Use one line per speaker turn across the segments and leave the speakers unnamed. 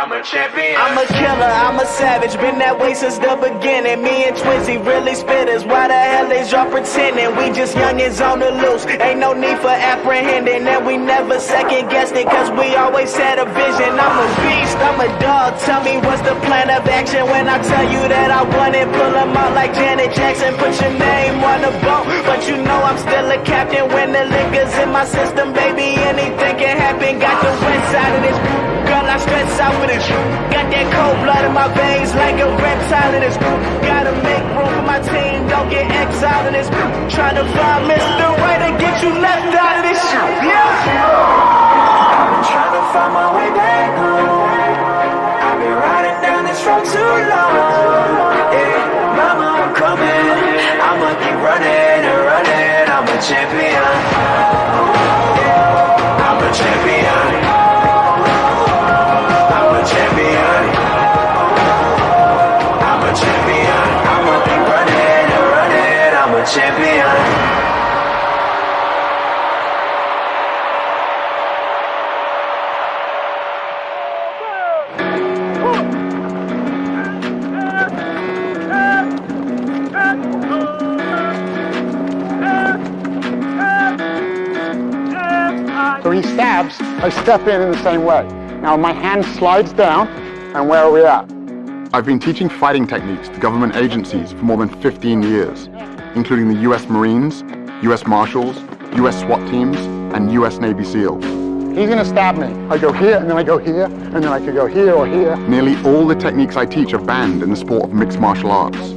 I'm a champion.
I'm a killer, I'm a savage, been that way since the beginning. Me and Twizzy really spitters, why the hell is y'all pretending? We just youngins on the loose, ain't no need for apprehending. And we never second guessed it, cause we always had a vision. I'm a beast, I'm a dog, tell me what's the plan of action? When I tell you that I want it, pull them out like Janet Jackson. Put your name on the boat, but you know I'm still a captain. When the liquor's in my system, baby, anything can happen. Got the west side of this, girl, I stress out for this. Got that cold blood in my veins like a reptile in this. Gotta make room for my team, don't get exiled in this. Trying to find Mr. Right and get you left out of this shit. Yeah.
I've been trying to find my way back home. I've been riding down this road too long. Yeah, mama, I'm coming. I'ma keep running and running. I'm a champion. Yeah, I'm a champion. I'm a champion. I'm a champion. I'ma keep running and running. I'm a champion.
So he stabs, I step in the same way. Now my hand slides down, and where are we at?
I've been teaching fighting techniques to government agencies for more than 15 years, including the US Marines, US Marshals, US SWAT teams, and US Navy SEALs.
He's gonna stab me. I go here, and then I go here, and then I could go here or here.
Nearly all the techniques I teach are banned in the sport of mixed martial arts.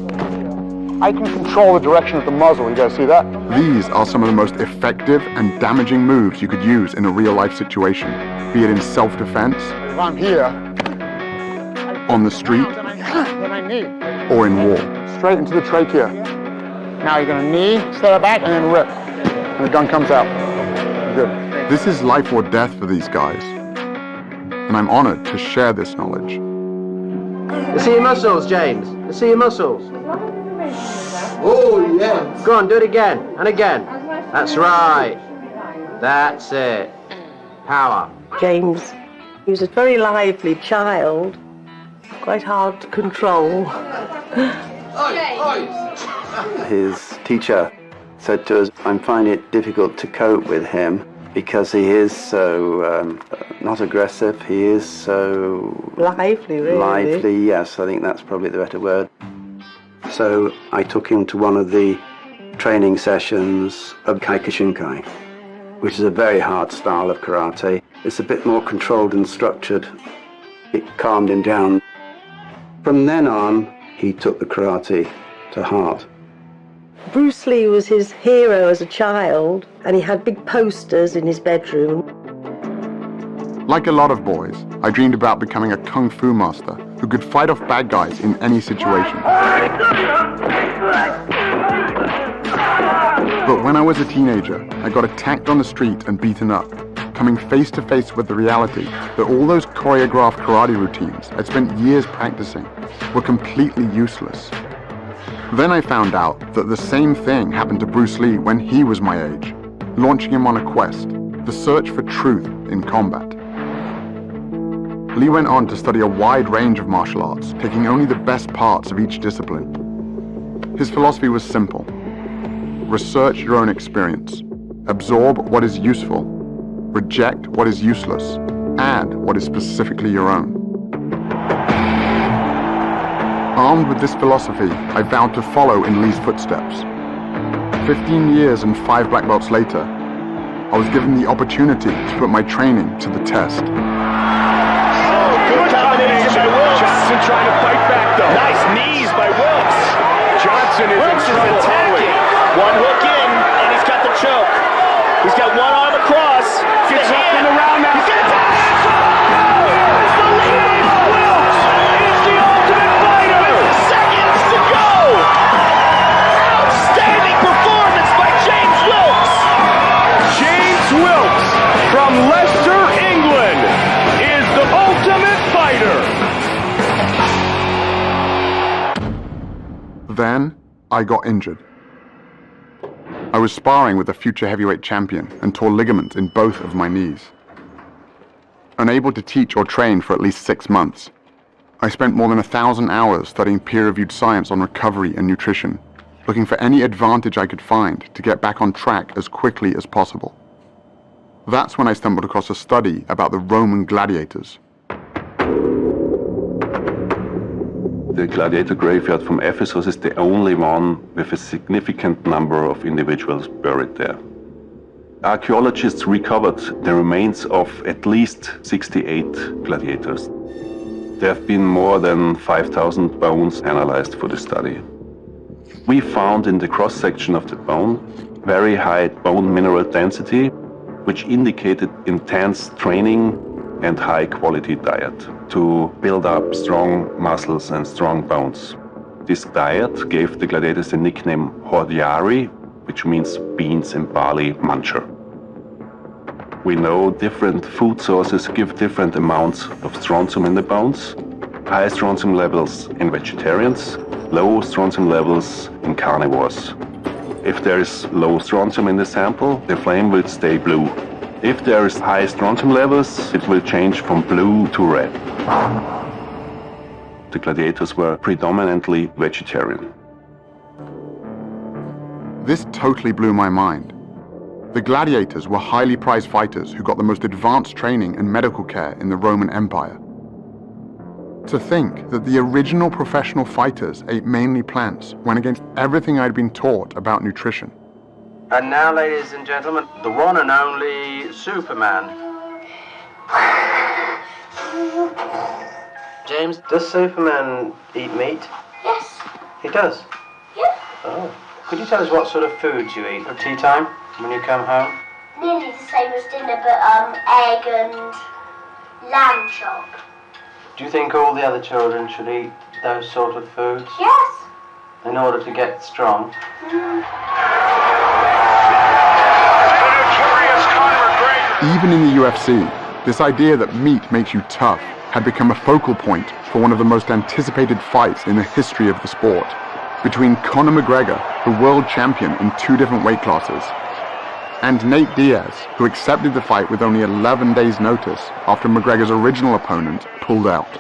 I can control the direction of the muzzle, you guys see that?
These are some of the most effective and damaging moves you could use in a real-life situation, be it in self-defense,
If I'm here,
on the street,
then I knee.
or in war.
Straight into the trachea. Now you're gonna knee, step back, and then rip. And the gun comes out. Good.
This is life or death for these guys, and I'm honored to share this knowledge.
Let's see your muscles, James. Let's see your muscles.
Oh, yeah.
Go on, do it again and again. That's right. That's it. Power.
James, he was a very lively child, quite hard to control.
His teacher said to us, I'm finding it difficult to cope with him because he is so not aggressive, he is so
Lively, really.
lively, yes, I think that's probably the better word. So I took him to one of the training sessions of Kyokushinkai, which is a very hard style of karate. It's a bit more controlled and structured. It calmed him down. From then on, he took the karate to heart.
Bruce Lee was his hero as a child, and he had big posters in his bedroom.
Like a lot of boys, I dreamed about becoming a kung fu master who could fight off bad guys in any situation. But when I was a teenager, I got attacked on the street and beaten up, coming face to face with the reality that all those choreographed karate routines I'd spent years practicing were completely useless. Then I found out that the same thing happened to Bruce Lee when he was my age, launching him on a quest, the search for truth in combat. Lee went on to study a wide range of martial arts, taking only the best parts of each discipline. His philosophy was simple. Research your own experience. Absorb what is useful. Reject what is useless. Add what is specifically your own. Armed with this philosophy, I vowed to follow in Lee's footsteps. 15 years and 5 black belts later, I was given the opportunity to put my training to the test.
Good combination by Wilkes. Johnson trying to fight back, though. Nice knees by Wilkes. Johnson is in trouble. One hook in, and he's got the choke. He's got one arm across. Gets up and around now. He's got a pass! Wilkes is the ultimate fighter. With seconds to go. Outstanding performance by James Wilkes. James Wilkes from Leicester, England, is the ultimate fighter.
Then, I got injured. I was sparring with a future heavyweight champion and tore ligaments in both of my knees. unable to teach or train for at least 6 months. I spent more than 1,000 hours studying peer-reviewed science on recovery and nutrition, looking for any advantage I could find to get back on track as quickly as possible. That's when I stumbled across a study about the Roman gladiators.
The gladiator graveyard from Ephesus is the only one with a significant number of individuals buried there. Archaeologists recovered the remains of at least 68 gladiators. There have been more than 5,000 bones analyzed for the study. We found in the cross-section of the bone very high bone mineral density, which indicated intense training and high-quality diet to build up strong muscles and strong bones. This diet gave the gladiators the nickname hordeari, which means beans and barley muncher. We know different food sources give different amounts of strontium in the bones. High strontium levels in vegetarians, low strontium levels in carnivores. If there is low strontium in the sample, the flame will stay blue. If there is high strontium levels, it will change from blue to red. The gladiators were predominantly vegetarian.
This totally blew my mind. The gladiators were highly prized fighters who got the most advanced training and medical care in the Roman Empire. To think that the original professional fighters ate mainly plants went against everything I'd been taught about nutrition.
And now, ladies and gentlemen, the one and only Superman. James, does Superman eat meat?
Yes.
He does?
Yep.
Oh. Could you tell us what sort of foods you eat at tea time when you come home?
Nearly the same as dinner, but egg and lamb chop.
Do you think all the other children should eat those sort of foods?
Yes.
In order to get strong?
Even in the UFC, this idea that meat makes you tough had become a focal point for one of the most anticipated fights in the history of the sport, between Conor McGregor, the world champion in 2 different weight classes, and Nate Diaz, who accepted the fight with only 11 days' notice after McGregor's original opponent pulled out.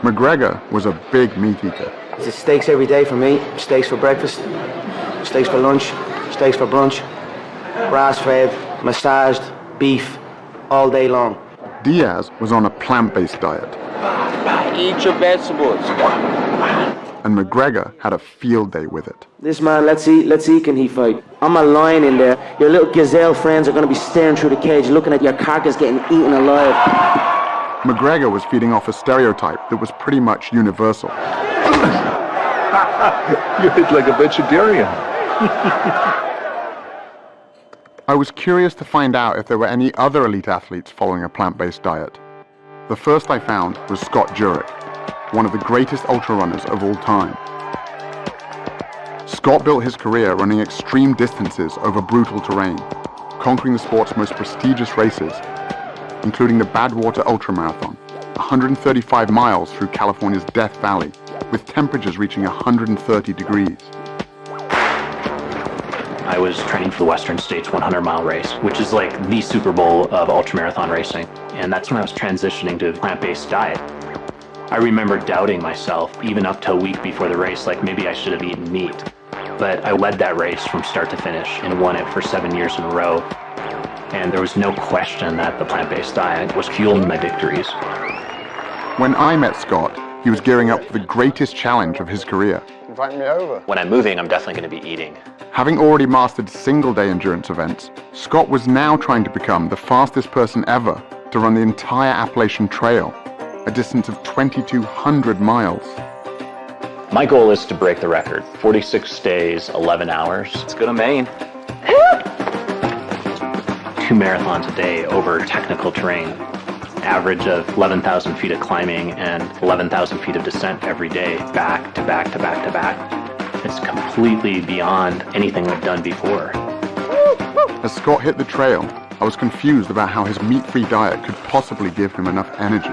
McGregor was a big meat eater.
It's steaks every day for me. Steaks for breakfast, steaks for lunch, steaks for brunch, grass-fed, massaged, beef, all day long.
Diaz was on a plant-based diet.
Eat your vegetables.
And McGregor had a field day with it.
This man, let's see, can he fight? I'm a lion in there. Your little gazelle friends are going to be staring through the cage, looking at your carcass getting eaten alive.
McGregor was feeding off a stereotype that was pretty much universal.
You eat like a vegetarian.
I was curious to find out if there were any other elite athletes following a plant-based diet. The first I found was Scott Jurek, one of the greatest ultra runners of all time. Scott built his career running extreme distances over brutal terrain, conquering the sport's most prestigious races, including the Badwater Ultramarathon, 135 miles through California's Death Valley, with temperatures reaching 130 degrees.
I was training for the Western States 100-mile race, which is like the Super Bowl of ultramarathon racing. And that's when I was transitioning to a plant-based diet. I remember doubting myself, even up to a week before the race, like maybe I should have eaten meat. But I led that race from start to finish and won it for 7 years in a row. And there was no question that the plant-based diet was fueling my victories.
When I met Scott, he was gearing up for the greatest challenge of his career.
Invite me over.
When I'm moving, I'm definitely going to be eating.
Having already mastered single-day endurance events, Scott was now trying to become the fastest person ever to run the entire Appalachian Trail, a distance of 2,200 miles.
My goal is to break the record. 46 days, 11 hours. Let's go to Maine. 2 marathons a day over technical terrain. Average of 11,000 feet of climbing and 11,000 feet of descent every day, back to back to back to back. It's completely beyond anything I've done before.
As Scott hit the trail, I was confused about how his meat-free diet could possibly give him enough energy.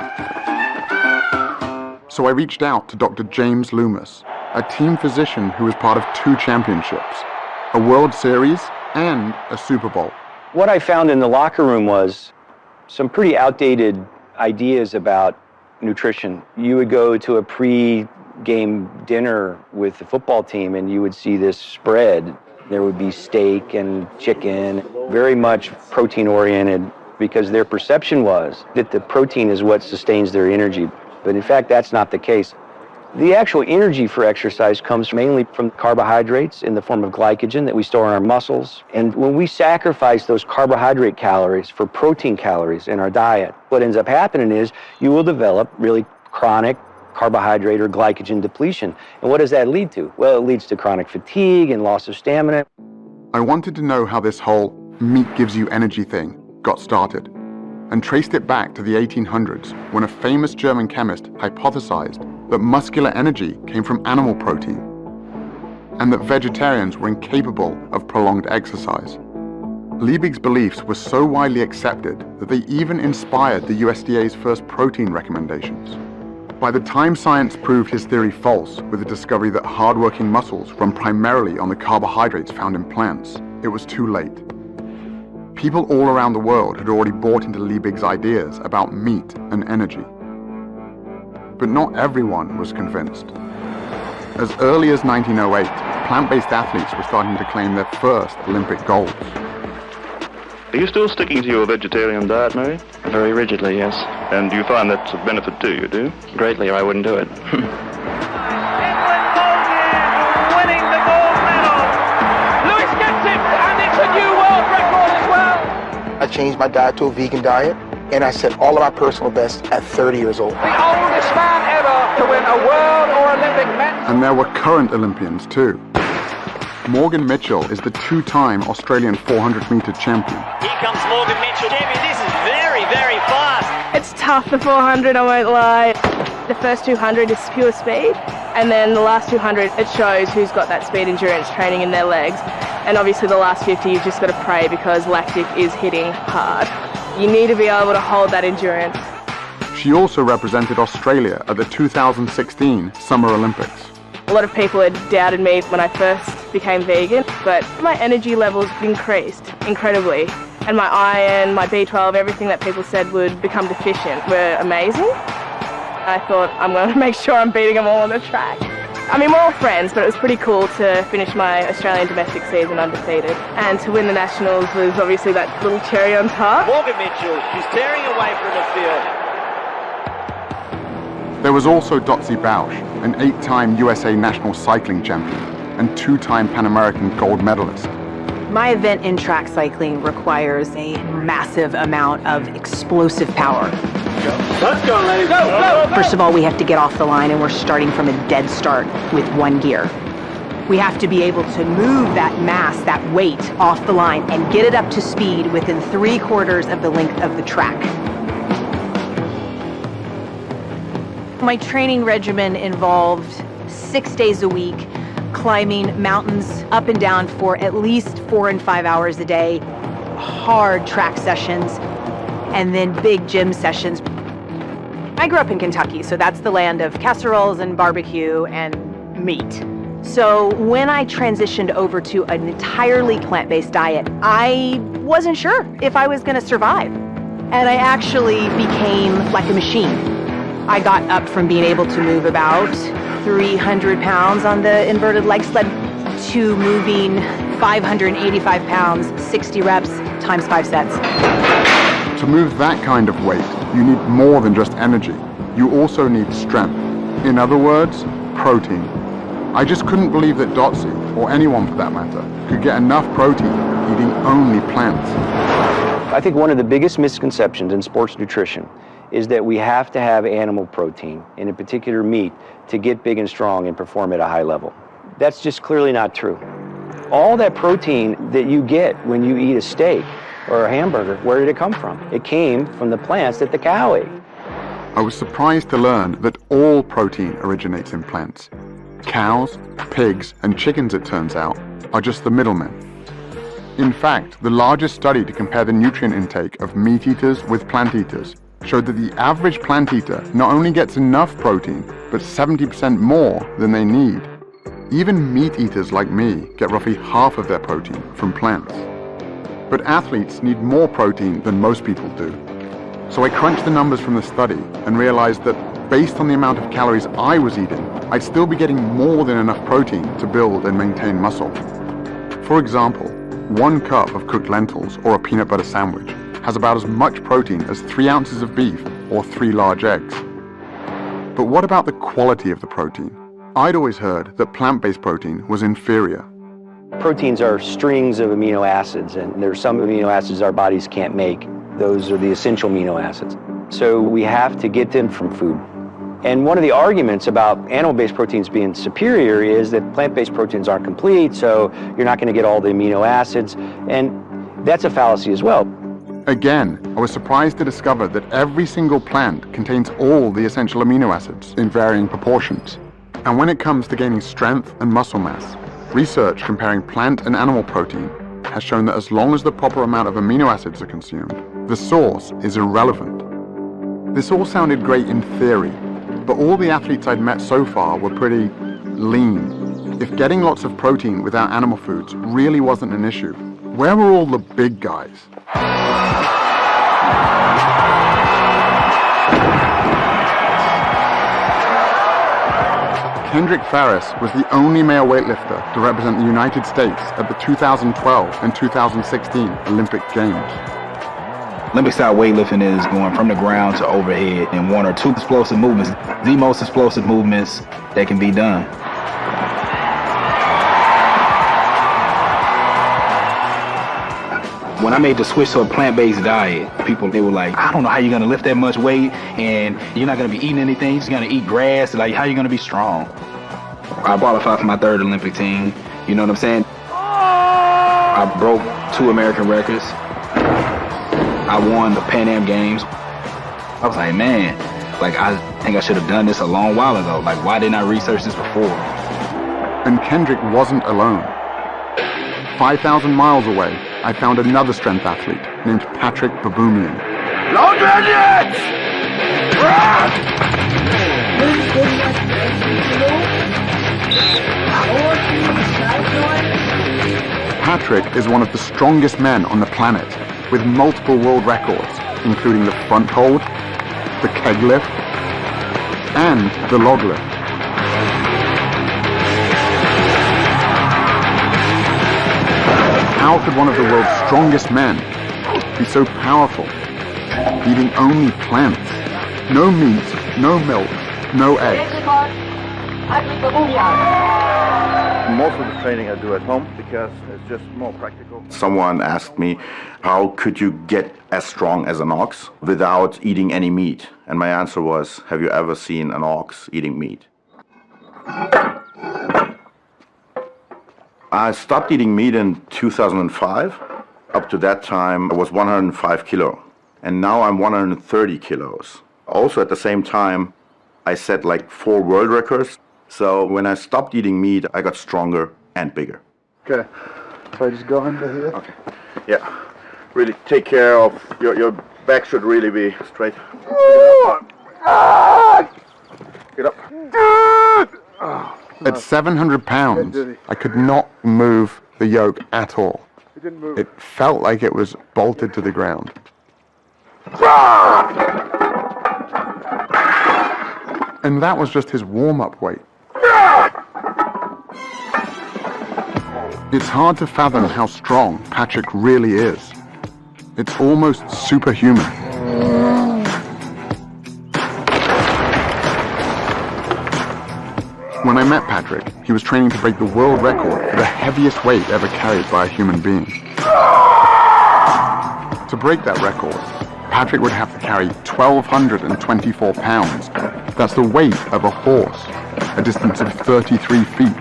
So I reached out to Dr. James Loomis, a team physician who was part of 2 championships, a World Series and a Super Bowl.
What I found in the locker room was some pretty outdated ideas about nutrition. You would go to a pre-game dinner with the football team and you would see this spread. There would be steak and chicken, very much protein-oriented, because their perception was that the protein is what sustains their energy. But in fact, that's not the case. The actual energy for exercise comes mainly from carbohydrates in the form of glycogen that we store in our muscles. And when we sacrifice those carbohydrate calories for protein calories in our diet, what ends up happening is you will develop really chronic carbohydrate or glycogen depletion. And what does that lead to? Well, it leads to chronic fatigue and loss of stamina.
I wanted to know how this whole meat gives you energy thing got started, and traced it back to the 1800s when a famous German chemist hypothesized that muscular energy came from animal protein, and that vegetarians were incapable of prolonged exercise. Liebig's beliefs were so widely accepted that they even inspired the USDA's first protein recommendations. By the time science proved his theory false with the discovery that hard-working muscles run primarily on the carbohydrates found in plants, it was too late. People all around the world had already bought into Liebig's ideas about meat and energy. But not everyone was convinced. As early as 1908, plant-based athletes were starting to claim their first Olympic golds.
Are you still sticking to your vegetarian diet, Mary?
Very rigidly, yes.
And do you find that's a benefit to you, do you?
Greatly, or I wouldn't do it.
Winning the gold medal. Lewis gets it, and it's a new world record as well.
I changed my diet to a vegan diet, and I set all of my personal bests at 30 years old.
The oldest man ever to win a world or Olympic medal.
And there were current Olympians too. Morgan Mitchell is the two-time Australian 400-meter champion.
Here comes Morgan Mitchell. Champion, this is very, very fast.
It's tough, the 400, I won't lie. The first 200 is pure speed, and then the last 200, it shows who's got that speed endurance training in their legs. And obviously the last 50, you've just got to pray because lactic is hitting hard. You need to be able to hold that endurance.
She also represented Australia at the 2016 Summer Olympics.
A lot of people had doubted me when I first became vegan, but my energy levels increased incredibly. And my iron, my B12, everything that people said would become deficient were amazing. I thought, I'm going to make sure I'm beating them all on the track. I mean, we're all friends, but it was pretty cool to finish my Australian domestic season undefeated. And to win the Nationals was obviously that little cherry on top.
Morgan Mitchell, she's tearing away from the field.
There was also Dotsie Bausch, an 8-time USA national cycling champion and 2-time Pan American gold medalist.
My event in track cycling requires a massive amount of explosive power.
Let's go, ladies. Go, go, go.
First of all, we have to get off the line, and we're starting from a dead start with one gear. We have to be able to move that mass, that weight, off the line and get it up to speed within 3/4 of the length of the track. My training regimen involved 6 days a week, climbing mountains up and down for at least 4 and 5 hours a day, hard track sessions, and then big gym sessions. I grew up in Kentucky, so that's the land of casseroles and barbecue and meat. So when I transitioned over to an entirely plant-based diet, I wasn't sure if I was going to survive. And I actually became like a machine. I got up from being able to move about 300 pounds on the inverted leg sled to moving 585 pounds, 60 reps, times 5 sets.
To move that kind of weight, you need more than just energy. You also need strength. In other words, protein. I just couldn't believe that Dotsie, or anyone for that matter, could get enough protein eating only plants.
I think one of the biggest misconceptions in sports nutrition is that we have to have animal protein, and in particular meat, to get big and strong and perform at a high level. That's just clearly not true. All that protein that you get when you eat a steak or a hamburger, where did it come from? It came from the plants that the cow ate.
I was surprised to learn that all protein originates in plants. Cows, pigs, and chickens, it turns out, are just the middlemen. In fact, the largest study to compare the nutrient intake of meat eaters with plant eaters showed that the average plant eater not only gets enough protein, but 70% more than they need. Even meat eaters like me get roughly half of their protein from plants. But athletes need more protein than most people do. So I crunched the numbers from the study and realized that based on the amount of calories I was eating, I'd still be getting more than enough protein to build and maintain muscle. For example, 1 cup of cooked lentils or a peanut butter sandwich has about as much protein as 3 ounces of beef or 3 large eggs. But what about the quality of the protein? I'd always heard that plant-based protein was inferior.
Proteins are strings of amino acids, and there's some amino acids our bodies can't make. Those are the essential amino acids. So we have to get them from food. And one of the arguments about animal-based proteins being superior is that plant-based proteins aren't complete, so you're not going to get all the amino acids, and that's a fallacy as well.
Again, I was surprised to discover that every single plant contains all the essential amino acids in varying proportions. And when it comes to gaining strength and muscle mass, research comparing plant and animal protein has shown that as long as the proper amount of amino acids are consumed, the source is irrelevant. This all sounded great in theory, but all the athletes I'd met so far were pretty lean. If getting lots of protein without animal foods really wasn't an issue, where were all the big guys? Kendrick Farris was the only male weightlifter to represent the United States at the 2012 and 2016 Olympic Games.
Olympic style weightlifting is going from the ground to overhead in 1 or 2 explosive movements, the most explosive movements that can be done. When I made the switch to a plant-based diet, they were like, I don't know how you're going to lift that much weight, and you're not going to be eating anything, you're just going to eat grass, like how are you going to be strong? I qualified for my 3rd Olympic team, you know what I'm saying? I broke 2 American records. I won the Pan Am Games. I was like, man, like I think I should have done this a long while ago. Like, why didn't I research this before?
And Kendrick wasn't alone. 5,000 miles away, I found another strength athlete named Patrick Baboumian.
Long Bandits!
Patrick is one of the strongest men on the planet, with multiple world records, including the front hold, the keg lift, and the log lift. How could one of the world's strongest men be so powerful, eating only plants? No meat, no milk, no eggs.
Most of the training I do at home because it's just more practical.
Someone asked me, how could you get as strong as an ox without eating any meat? And my answer was, have you ever seen an ox eating meat? I stopped eating meat in 2005. Up to that time, I was 105 kilo. And now I'm 130 kilos. Also at the same time, I set like 4 world records. So when I stopped eating meat, I got stronger and bigger.
Okay, so I just go under here. Okay, yeah. Really take care of, your back should really be straight. Get up.
At 700 pounds, I could not move the yoke at all. It felt like it was bolted to the ground. And that was just his warm-up weight. It's hard to fathom how strong Patrick really is. It's almost superhuman. When I met Patrick, he was training to break the world record for the heaviest weight ever carried by a human being. To break that record, Patrick would have to carry 1,224 pounds. That's the weight of a horse, a distance of 33 feet.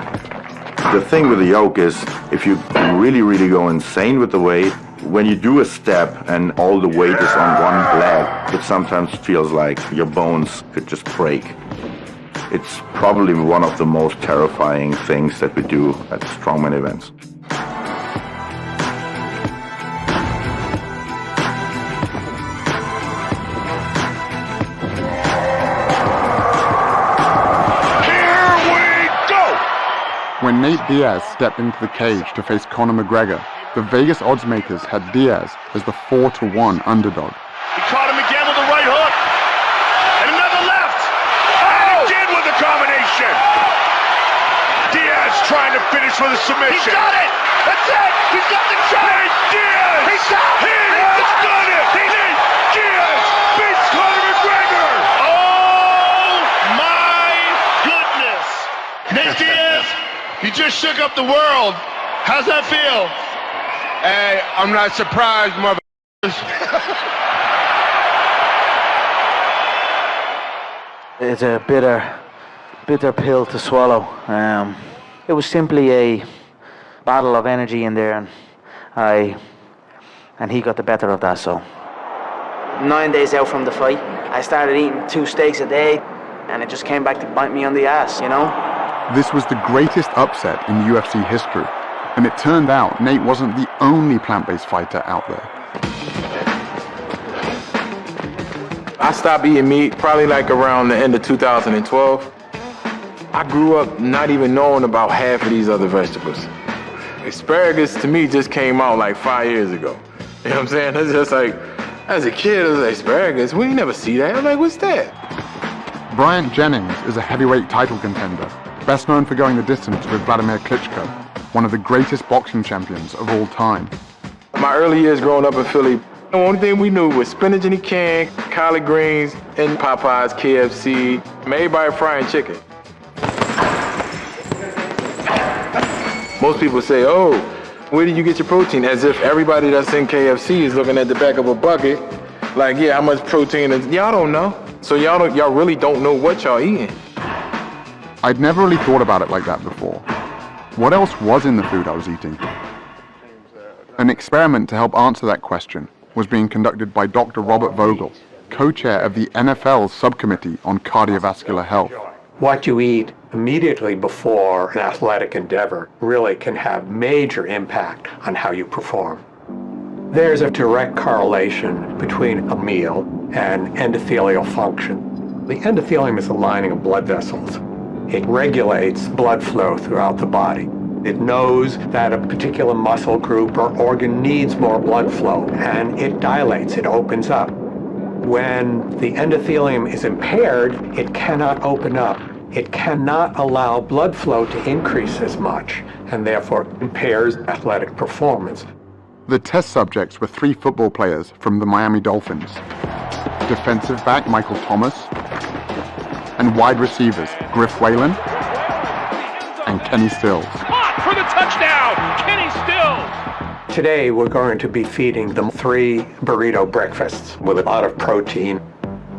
The thing with the yoke is, if you really, really go insane with the weight, when you do a step and all the weight is on one leg, it sometimes feels like your bones could just break. It's probably one of the most terrifying things that we do at strongman events.
When Nate Diaz stepped into the cage to face Conor McGregor, the Vegas oddsmakers had Diaz as the 4-1 underdog.
He caught him again with a trying to finish with a submission. He's got it! That's it! He's got the choke! Nate Diaz! He's got it! He has done it! Nate Diaz beats Conor McGregor! Oh my goodness! Nate Diaz, you just shook up the world. How's that feel?
Hey, I'm not surprised, motherfuckers.
It's a bitter pill to swallow. It was simply a battle of energy in there, and he got the better of that. So 9 days out from the fight, I started eating 2 steaks a day, and it just came back to bite me on the ass, you know?
This was the greatest upset in UFC history, and it turned out Nate wasn't the only plant-based fighter out there.
I stopped eating meat probably like around the end of 2012. I grew up not even knowing about half of these other vegetables. Asparagus to me just came out like 5 years ago. You know what I'm saying? It's just like, as a kid, it was like, asparagus, we never see that. I'm like, what's that?
Bryant Jennings is a heavyweight title contender, best known for going the distance with Vladimir Klitschko, one of the greatest boxing champions of all time.
My early years growing up in Philly, the only thing we knew was spinach in a can, collard greens, and Popeyes, KFC, everybody frying chicken. Most people say, oh, where do you get your protein? As if everybody that's in KFC is looking at the back of a bucket, like, yeah, how much protein is, y'all don't know. So y'all really don't know what y'all eating.
I'd never really thought about it like that before. What else was in the food I was eating? An experiment to help answer that question was being conducted by Dr. Robert Vogel, co-chair of the NFL's subcommittee on cardiovascular health.
What you eat immediately before an athletic endeavor really can have major impact on how you perform. There's a direct correlation between a meal and endothelial function. The endothelium is the lining of blood vessels. It regulates blood flow throughout the body. It knows that a particular muscle group or organ needs more blood flow, and it dilates, it opens up. When the endothelium is impaired, it cannot open up. It cannot allow blood flow to increase as much, and therefore impairs athletic performance.
The test subjects were 3 football players from the Miami Dolphins, defensive back Michael Thomas, and wide receivers Griff Whalen and Kenny Stills.
For the touchdown, Kenny Stills!
Today we're going to be feeding them 3 burrito breakfasts with a lot of protein.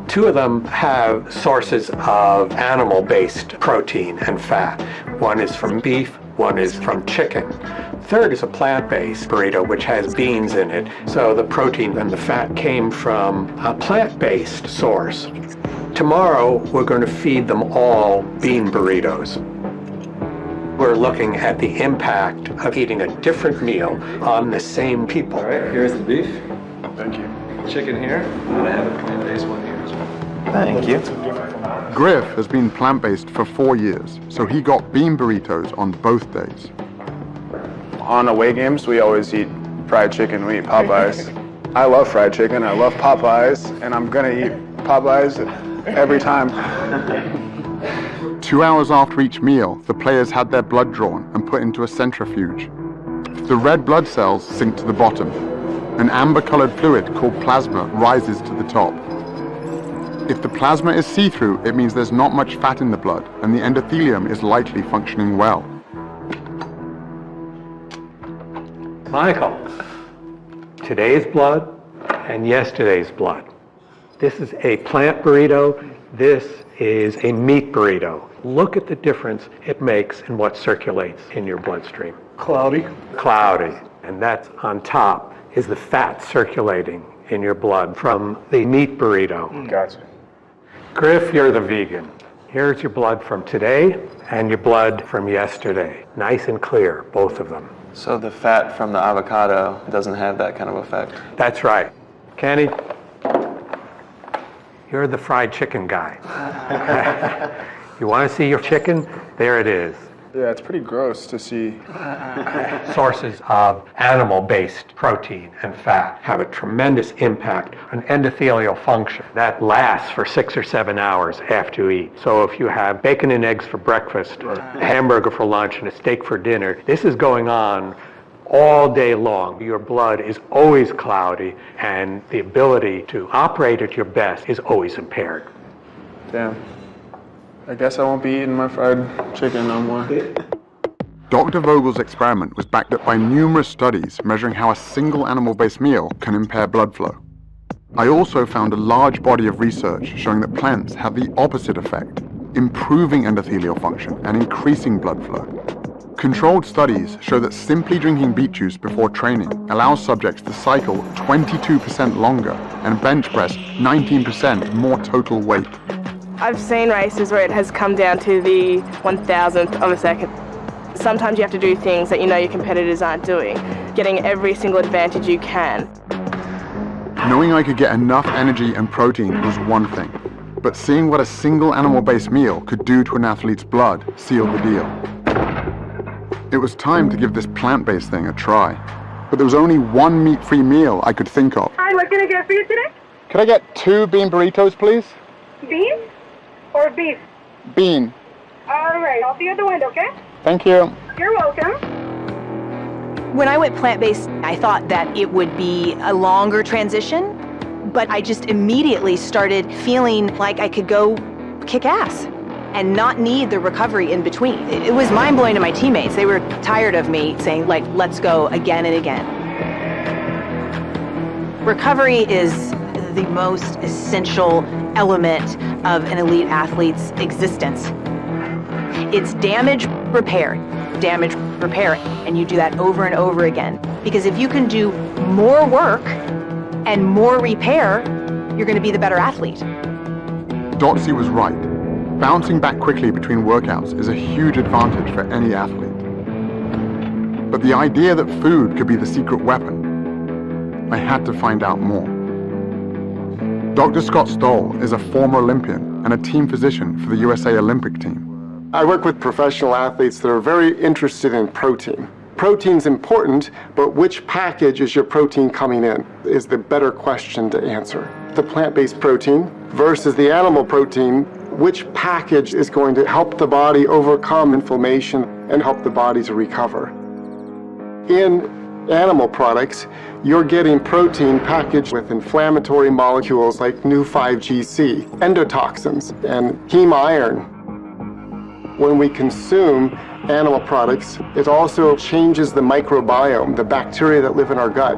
2 of them have sources of animal-based protein and fat. One is from beef, one is from chicken. Third is a plant-based burrito which has beans in it, so the protein and the fat came from a plant-based source. Tomorrow we're going to feed them all bean burritos. We're looking at the impact of eating a different meal on the same people.
All right, here's the beef.
Thank you.
Chicken here, and I have a plant-based one here as well.
Thank you.
Griff has been plant-based for 4 years, so he got bean burritos on both days.
On away games, we always eat fried chicken, we eat Popeyes. I love fried chicken, I love Popeyes, and I'm gonna eat Popeyes every time.
2 hours after each meal, the players had their blood drawn and put into a centrifuge. The red blood cells sink to the bottom. An amber-colored fluid called plasma rises to the top. If the plasma is see-through, it means there's not much fat in the blood, and the endothelium is likely functioning well.
Michael, today's blood and yesterday's blood. This is a plant burrito. This is a meat burrito. Look at the difference it makes in what circulates in your bloodstream. Cloudy? Cloudy. And that's on top is the fat circulating in your blood from the meat burrito.
Gotcha.
Griff, you're the vegan. Here's your blood from today and your blood from yesterday. Nice and clear, both of them.
So the fat from the avocado doesn't have that kind of effect?
That's right. Kenny, you're the fried chicken guy. You want to see your chicken? There it is.
Yeah, it's pretty gross to see.
Sources of animal-based protein and fat have a tremendous impact on endothelial function. That lasts for 6 or 7 hours after you eat. So if you have bacon and eggs for breakfast, or a hamburger for lunch, and a steak for dinner, this is going on all day long. Your blood is always cloudy, and the ability to operate at your best is always impaired.
Damn. I guess I won't be eating my fried chicken no more.
Dr. Vogel's experiment was backed up by numerous studies measuring how a single animal-based meal can impair blood flow. I also found a large body of research showing that plants have the opposite effect, improving endothelial function and increasing blood flow. Controlled studies show that simply drinking beet juice before training allows subjects to cycle 22% longer and bench press 19% more total weight.
I've seen races where it has come down to the 1,000th of a second. Sometimes you have to do things that you know your competitors aren't doing, getting every single advantage you can.
Knowing I could get enough energy and protein was one thing, but seeing what a single animal-based meal could do to an athlete's blood sealed the deal. It was time to give this plant-based thing a try, but there was only one meat-free meal I could think of.
Hi, what can I get for you today?
Could I get 2 bean burritos, please?
Bean or beef?
Bean.
All right, I'll see you at the window, okay?
Thank you.
You're welcome.
When I went plant-based, I thought that it would be a longer transition, but I just immediately started feeling like I could go kick ass and not need the recovery in between. It was mind-blowing to my teammates. They were tired of me saying, like, let's go again and again. Recovery is the most essential element of an elite athlete's existence. It's damage repair, and you do that over and over again. Because if you can do more work and more repair, you're going to be the better athlete.
Dotsy was right. Bouncing back quickly between workouts is a huge advantage for any athlete. But the idea that food could be the secret weapon, I had to find out more. Dr. Scott Stoll is a former Olympian and a team physician for the USA Olympic team.
I work with professional athletes that are very interested in protein. Protein's important, but which package is your protein coming in is the better question to answer. The plant-based protein versus the animal protein, which package is going to help the body overcome inflammation and help the body to recover? In animal products, you're getting protein packaged with inflammatory molecules like new 5-GC, endotoxins, and heme iron. When we consume animal products, it also changes the microbiome, the bacteria that live in our gut.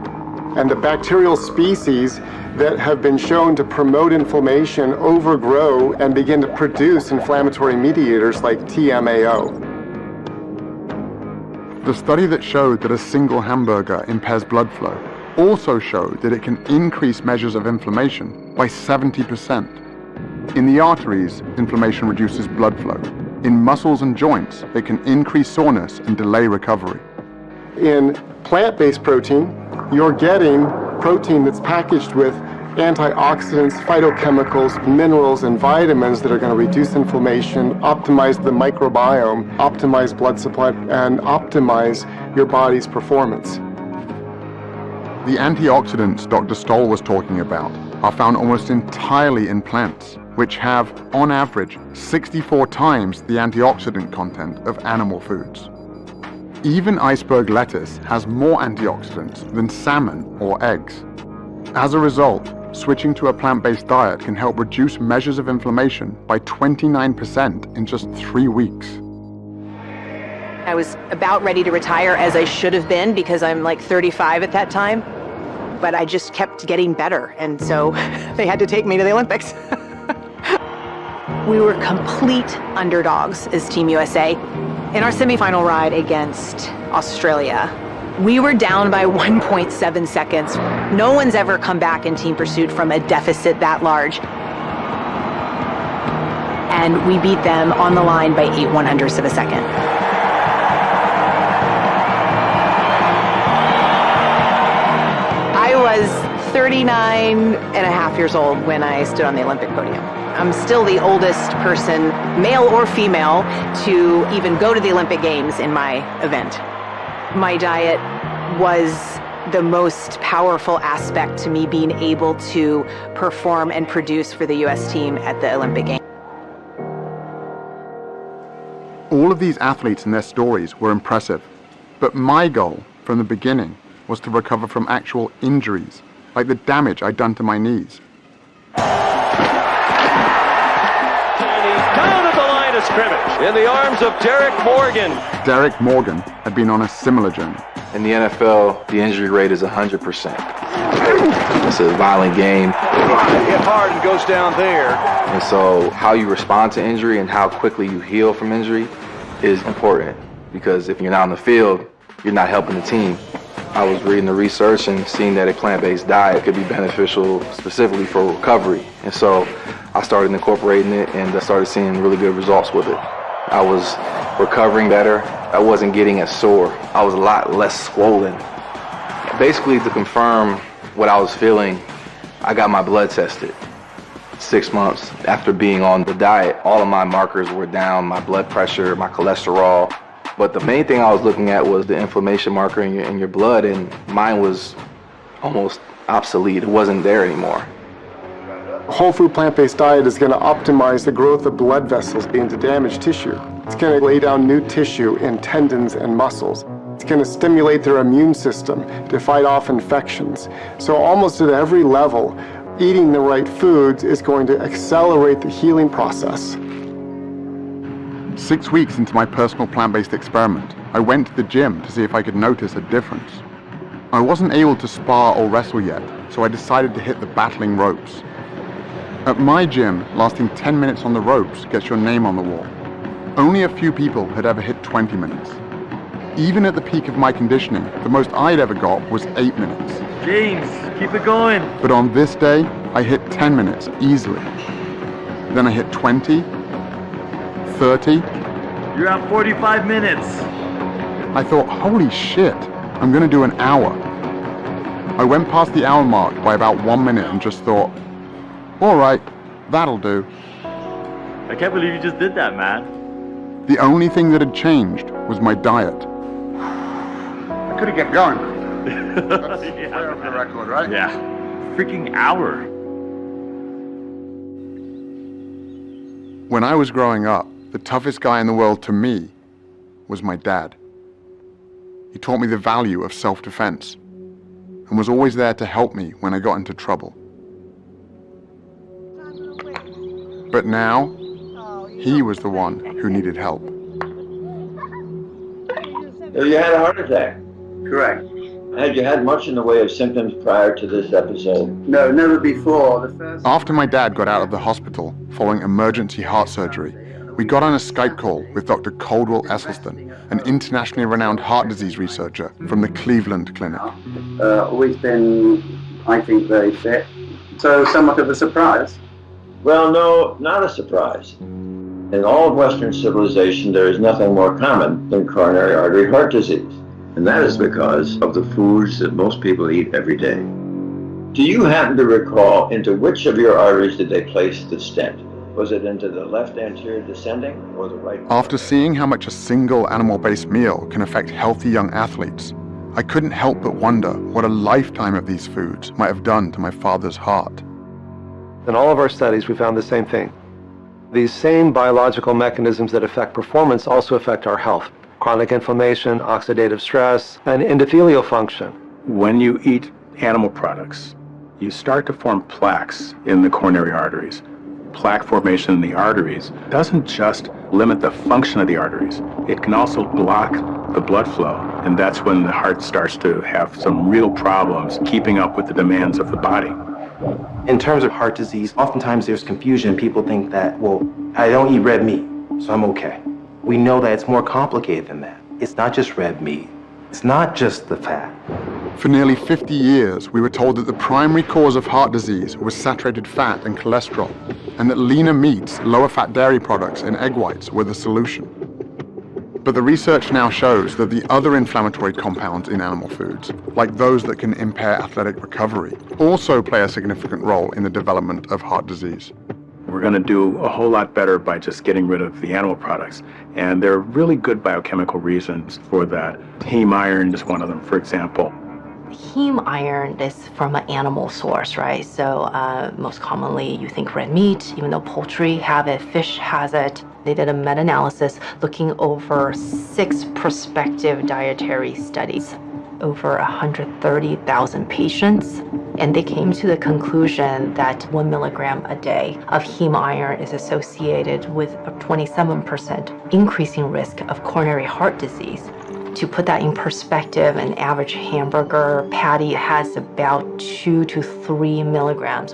And the bacterial species that have been shown to promote inflammation overgrow and begin to produce inflammatory mediators like TMAO.
The study that showed that a single hamburger impairs blood flow also showed that it can increase measures of inflammation by 70%. In the arteries, inflammation reduces blood flow. In muscles and joints, it can increase soreness and delay recovery.
In plant-based protein, you're getting protein that's packaged with antioxidants, phytochemicals, minerals, and vitamins that are going to reduce inflammation, optimize the microbiome, optimize blood supply, and optimize your body's performance.
The antioxidants Dr. Stoll was talking about are found almost entirely in plants, which have, on average, 64 times the antioxidant content of animal foods. Even iceberg lettuce has more antioxidants than salmon or eggs. As a result, switching to a plant-based diet can help reduce measures of inflammation by 29% in just 3 weeks.
I was about ready to retire, as I should have been, because I'm like 35 at that time. But I just kept getting better, and so they had to take me to the Olympics. We were complete underdogs as Team USA. In our semifinal ride against Australia, we were down by 1.7 seconds. No one's ever come back in team pursuit from a deficit that large. And we beat them on the line by 8/100ths of a second. I was 39 and a half years old when I stood on the Olympic podium. I'm still the oldest person, male or female, to even go to the Olympic Games in my event. My diet was the most powerful aspect to me being able to perform and produce for the U.S. team at the Olympic Games.
All of these athletes and their stories were impressive, but my goal from the beginning was to recover from actual injuries, like the damage I'd done to my knees.
Down at the line of scrimmage in the arms of Derek Morgan.
Derek Morgan had been on a similar journey.
In the NFL, the injury rate is 100%. It's a violent game.
Hit hard and goes down there.
And so how you respond to injury and how quickly you heal from injury is important, because if you're not on the field, you're not helping the team. I was reading the research and seeing that a plant-based diet could be beneficial specifically for recovery. And so I started incorporating it, and I started seeing really good results with it. I was recovering better. I wasn't getting as sore. I was a lot less swollen. Basically, to confirm what I was feeling, I got my blood tested. 6 months after being on the diet, all of my markers were down, my blood pressure, my cholesterol. But the main thing I was looking at was the inflammation marker in your blood, and mine was almost obsolete. It wasn't there anymore.
A whole food plant-based diet is going to optimize the growth of blood vessels into damaged tissue. It's going to lay down new tissue in tendons and muscles. It's going to stimulate their immune system to fight off infections. So almost at every level, eating the right foods is going to accelerate the healing process.
6 weeks into my personal plant-based experiment, I went to the gym to see if I could notice a difference. I wasn't able to spar or wrestle yet, so I decided to hit the battling ropes. At my gym, lasting 10 minutes on the ropes gets your name on the wall. Only a few people had ever hit 20 minutes. Even at the peak of my conditioning, the most I'd ever got was 8 minutes.
James, keep it going.
But on this day, I hit 10 minutes easily. Then I hit 20, 30.
You're at 45 minutes.
I thought, holy shit, I'm gonna do an hour. I went past the hour mark by about 1 minute and just thought, all right, that'll do.
I can't believe you just did that, man.
The only thing that had changed was my diet.
I could have kept going. That's way over the record, right?
Yeah. Freaking hour.
When I was growing up, the toughest guy in the world to me was my dad. He taught me the value of self-defense and was always there to help me when I got into trouble. But now, he was the one who needed help.
You had a heart attack?
Correct.
Had you had much in the way of symptoms prior to this episode?
No, never before.
After my dad got out of the hospital following emergency heart surgery, we got on a Skype call with Dr. Caldwell Esselstyn, an internationally renowned heart disease researcher from the Cleveland Clinic.
Always been, I think, very fit. So somewhat of a surprise.
Well, no, not a surprise. In all of Western civilization, there is nothing more common than coronary artery heart disease. And that is because of the foods that most people eat every day. Do you happen to recall into which of your arteries did they place the stent? Was it into the left anterior descending or the right?
After seeing how much a single animal-based meal can affect healthy young athletes, I couldn't help but wonder what a lifetime of these foods might have done to my father's heart.
In all of our studies, we found the same thing. These same biological mechanisms that affect performance also affect our health. Chronic inflammation, oxidative stress, and endothelial function.
When you eat animal products, you start to form plaques in the coronary arteries. Plaque formation in the arteries doesn't just limit the function of the arteries, it can also block the blood flow, and that's when the heart starts to have some real problems keeping up with the demands of the body.
In terms of heart disease, oftentimes there's confusion. People think that, well, I don't eat red meat, so I'm okay. We know that it's more complicated than that. It's not just red meat. It's not just the fat.
For nearly 50 years, we were told that the primary cause of heart disease was saturated fat and cholesterol, and that leaner meats, lower fat dairy products, and egg whites were the solution. But the research now shows that the other inflammatory compounds in animal foods, like those that can impair athletic recovery, also play a significant role in the development of heart disease.
We're going to do a whole lot better by just getting rid of the animal products. And there are really good biochemical reasons for that. Heme iron is one of them, for example.
Heme iron is from an animal source, right? So most commonly you think red meat, even though poultry have it, fish has it. They did a meta-analysis looking over 6 prospective dietary studies, over 130,000 patients. And they came to the conclusion that 1 milligram a day of heme iron is associated with a 27% increasing risk of coronary heart disease. To put that in perspective, an average hamburger patty has about 2 to 3 milligrams.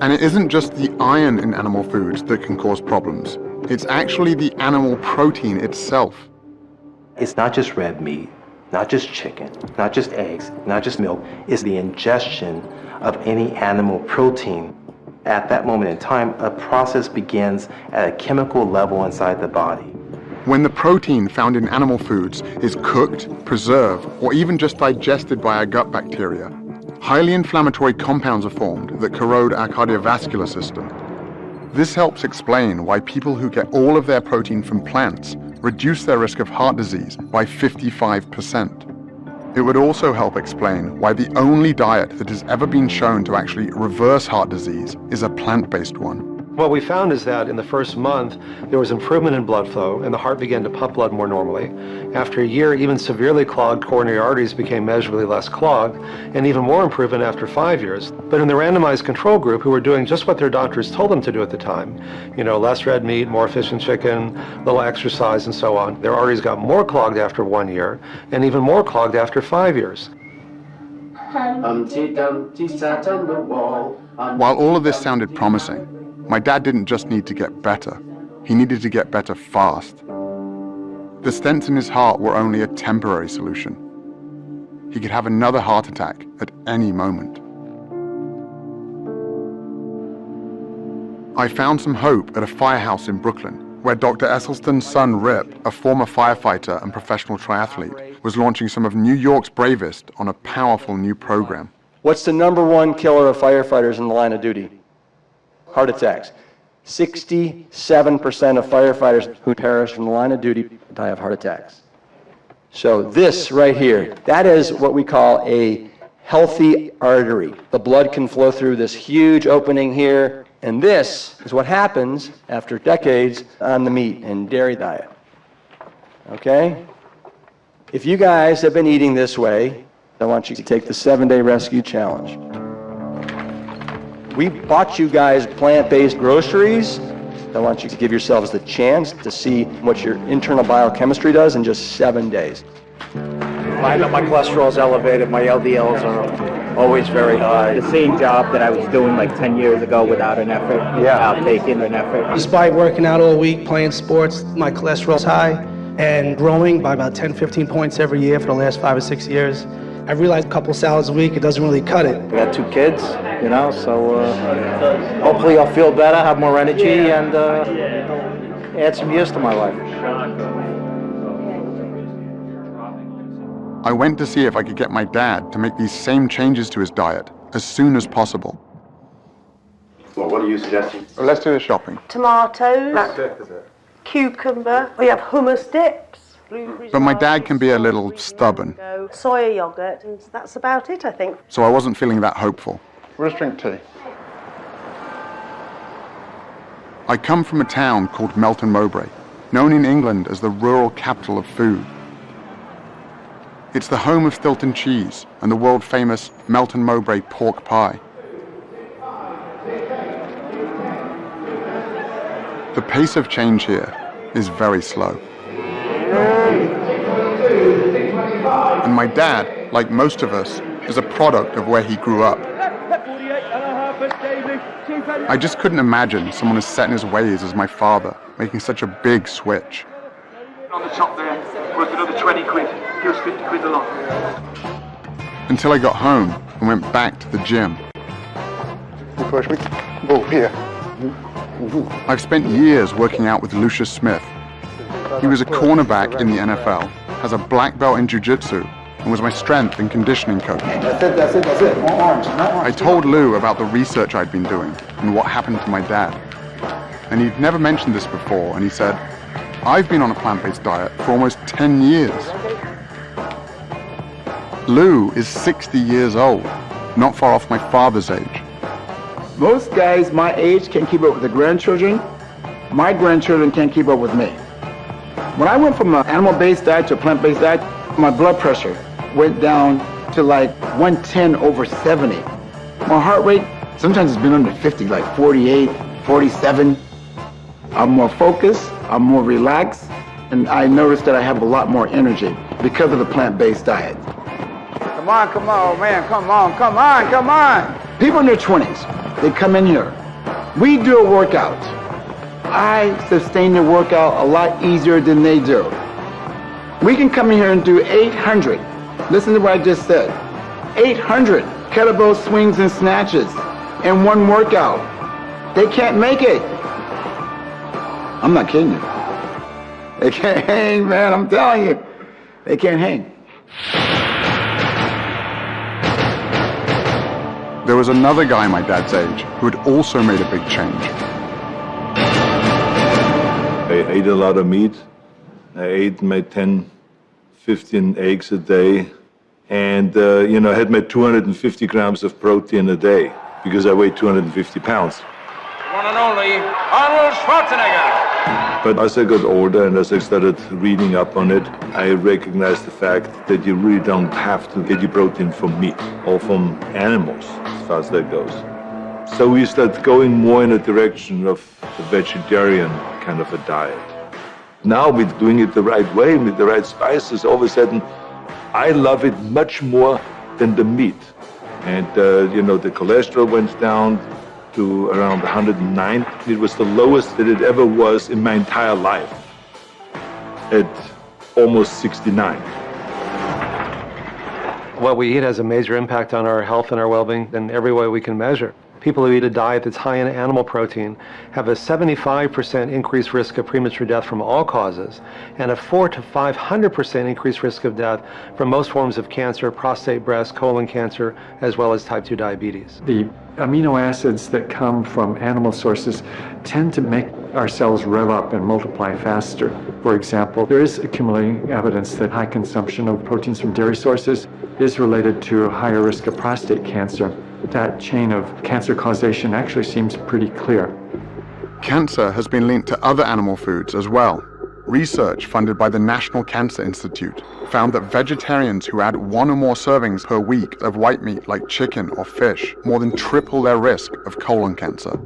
And it isn't just the iron in animal foods that can cause problems. It's actually the animal protein itself.
It's not just red meat, not just chicken, not just eggs, not just milk. It's the ingestion of any animal protein. At that moment in time, a process begins at a chemical level inside the body.
When the protein found in animal foods is cooked, preserved, or even just digested by our gut bacteria, highly inflammatory compounds are formed that corrode our cardiovascular system. This helps explain why people who get all of their protein from plants reduce their risk of heart disease by 55%. It would also help explain why the only diet that has ever been shown to actually reverse heart disease is a plant-based one.
What we found is that in the first month, there was improvement in blood flow and the heart began to pump blood more normally. After a year, even severely clogged coronary arteries became measurably less clogged, and even more improvement after 5 years. But in the randomized control group, who were doing just what their doctors told them to do at the time, less red meat, more fish and chicken, little exercise and so on, their arteries got more clogged after 1 year and even more clogged after 5 years.
While all of this sounded promising, my dad didn't just need to get better. He needed to get better fast. The stents in his heart were only a temporary solution. He could have another heart attack at any moment. I found some hope at a firehouse in Brooklyn, where Dr. Esselstyn's son Rip, a former firefighter and professional triathlete, was launching some of New York's bravest on a powerful new program.
What's the #1 killer of firefighters in the line of duty? Heart attacks. 67% of firefighters who perish in the line of duty die of heart attacks. So this right here, that is what we call a healthy artery. The blood can flow through this huge opening here, and this is what happens after decades on the meat and dairy diet. Okay? If you guys have been eating this way, I want you to take the 7-day rescue challenge. We bought you guys plant-based groceries. I want you to give yourselves the chance to see what your internal biochemistry does in just 7 days.
My cholesterol is elevated. My LDLs are always very high. The same job that I was doing like 10 years ago without an effort, without taking an effort.
Despite working out all week, playing sports, my cholesterol's high and growing by about 10, 15 points every year for the last 5 or 6 years. I realized a couple salads a week, it doesn't really cut it.
I got 2 kids, so hopefully I'll feel better, have more energy, and add some years to my life.
I went to see if I could get my dad to make these same changes to his diet as soon as possible.
Well, what are you suggesting?
Well, let's do the shopping.
Tomatoes, cucumber, we have hummus dips.
But my dad can be a little stubborn,
Soya yogurt, and that's about it, I think.
so I wasn't feeling that hopeful. We'll just drink tea. I come from a town called Melton Mowbray, known in England as the rural capital of food. It's the home of Stilton cheese and the world-famous Melton Mowbray pork pie. The pace of change here is very slow. And my dad, like most of us, is a product of where he grew up. I just couldn't imagine someone as set in his ways as my father making such a big switch.
On the top there, worth another 20 quid. He was 50 quid a lot.
Until I got home and went back to the gym.
You push me? Oh, here.
I've spent years working out with Lucius Smith, He was a cornerback in the NFL, has a black belt in jiu-jitsu, and was my strength and conditioning coach.
That's it. More arms,
I told Lou about the research I'd been doing and what happened to my dad. And he'd never mentioned this before, and he said, I've been on a plant-based diet for almost 10 years. Lou is 60 years old, not far off my father's age.
Most guys my age can keep up with the grandchildren. My grandchildren can't keep up with me. When I went from an animal-based diet to a plant-based diet, my blood pressure went down to like 110/70. My heart rate, sometimes it's been under 50, like 48, 47. I'm more focused, I'm more relaxed, and I noticed that I have a lot more energy because of the plant-based diet. Come on, man, come on. People in their 20s, they come in here. We do a workout. I sustain the workout a lot easier than they do. We can come in here and do 800. Listen to what I just said. 800 kettlebell swings and snatches in one workout. They can't make it. I'm not kidding you. They can't hang, man, I'm telling you. They can't hang.
There was another guy my dad's age who had also made a big change.
I ate a lot of meat. I ate my 10, 15 eggs a day. And, I had my 250 grams of protein a day because I weighed 250 pounds.
One and only Arnold Schwarzenegger.
But as I got older and as I started reading up on it, I recognized the fact that you really don't have to get your protein from meat or from animals, as far as that goes. So we start going more in a direction of a vegetarian kind of a diet. Now we're doing it the right way, with the right spices. All of a sudden, I love it much more than the meat. And, the cholesterol went down to around 109. It was the lowest that it ever was in my entire life, at almost 69.
What we eat has a major impact on our health and our well-being in every way we can measure. People who eat a diet that's high in animal protein have a 75% increased risk of premature death from all causes and a 400% to 500% increased risk of death from most forms of cancer, prostate, breast, colon cancer, as well as type 2 diabetes.
The amino acids that come from animal sources tend to make our cells rev up and multiply faster. For example, there is accumulating evidence that high consumption of proteins from dairy sources is related to a higher risk of prostate cancer. That chain of cancer causation actually seems pretty clear.
Cancer has been linked to other animal foods as well. Research funded by the National Cancer Institute found that vegetarians who add 1 or more servings per week of white meat like chicken or fish more than triple their risk of colon cancer.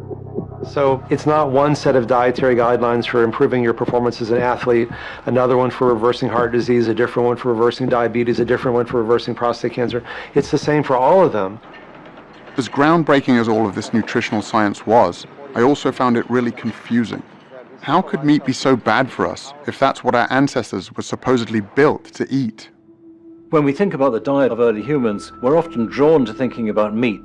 So it's not one set of dietary guidelines for improving your performance as an athlete, another one for reversing heart disease, a different one for reversing diabetes, a different one for reversing prostate cancer. It's the same for all of them.
As groundbreaking as all of this nutritional science was, I also found it really confusing. How could meat be so bad for us if that's what our ancestors were supposedly built to eat?
When we think about the diet of early humans, we're often drawn to thinking about meat,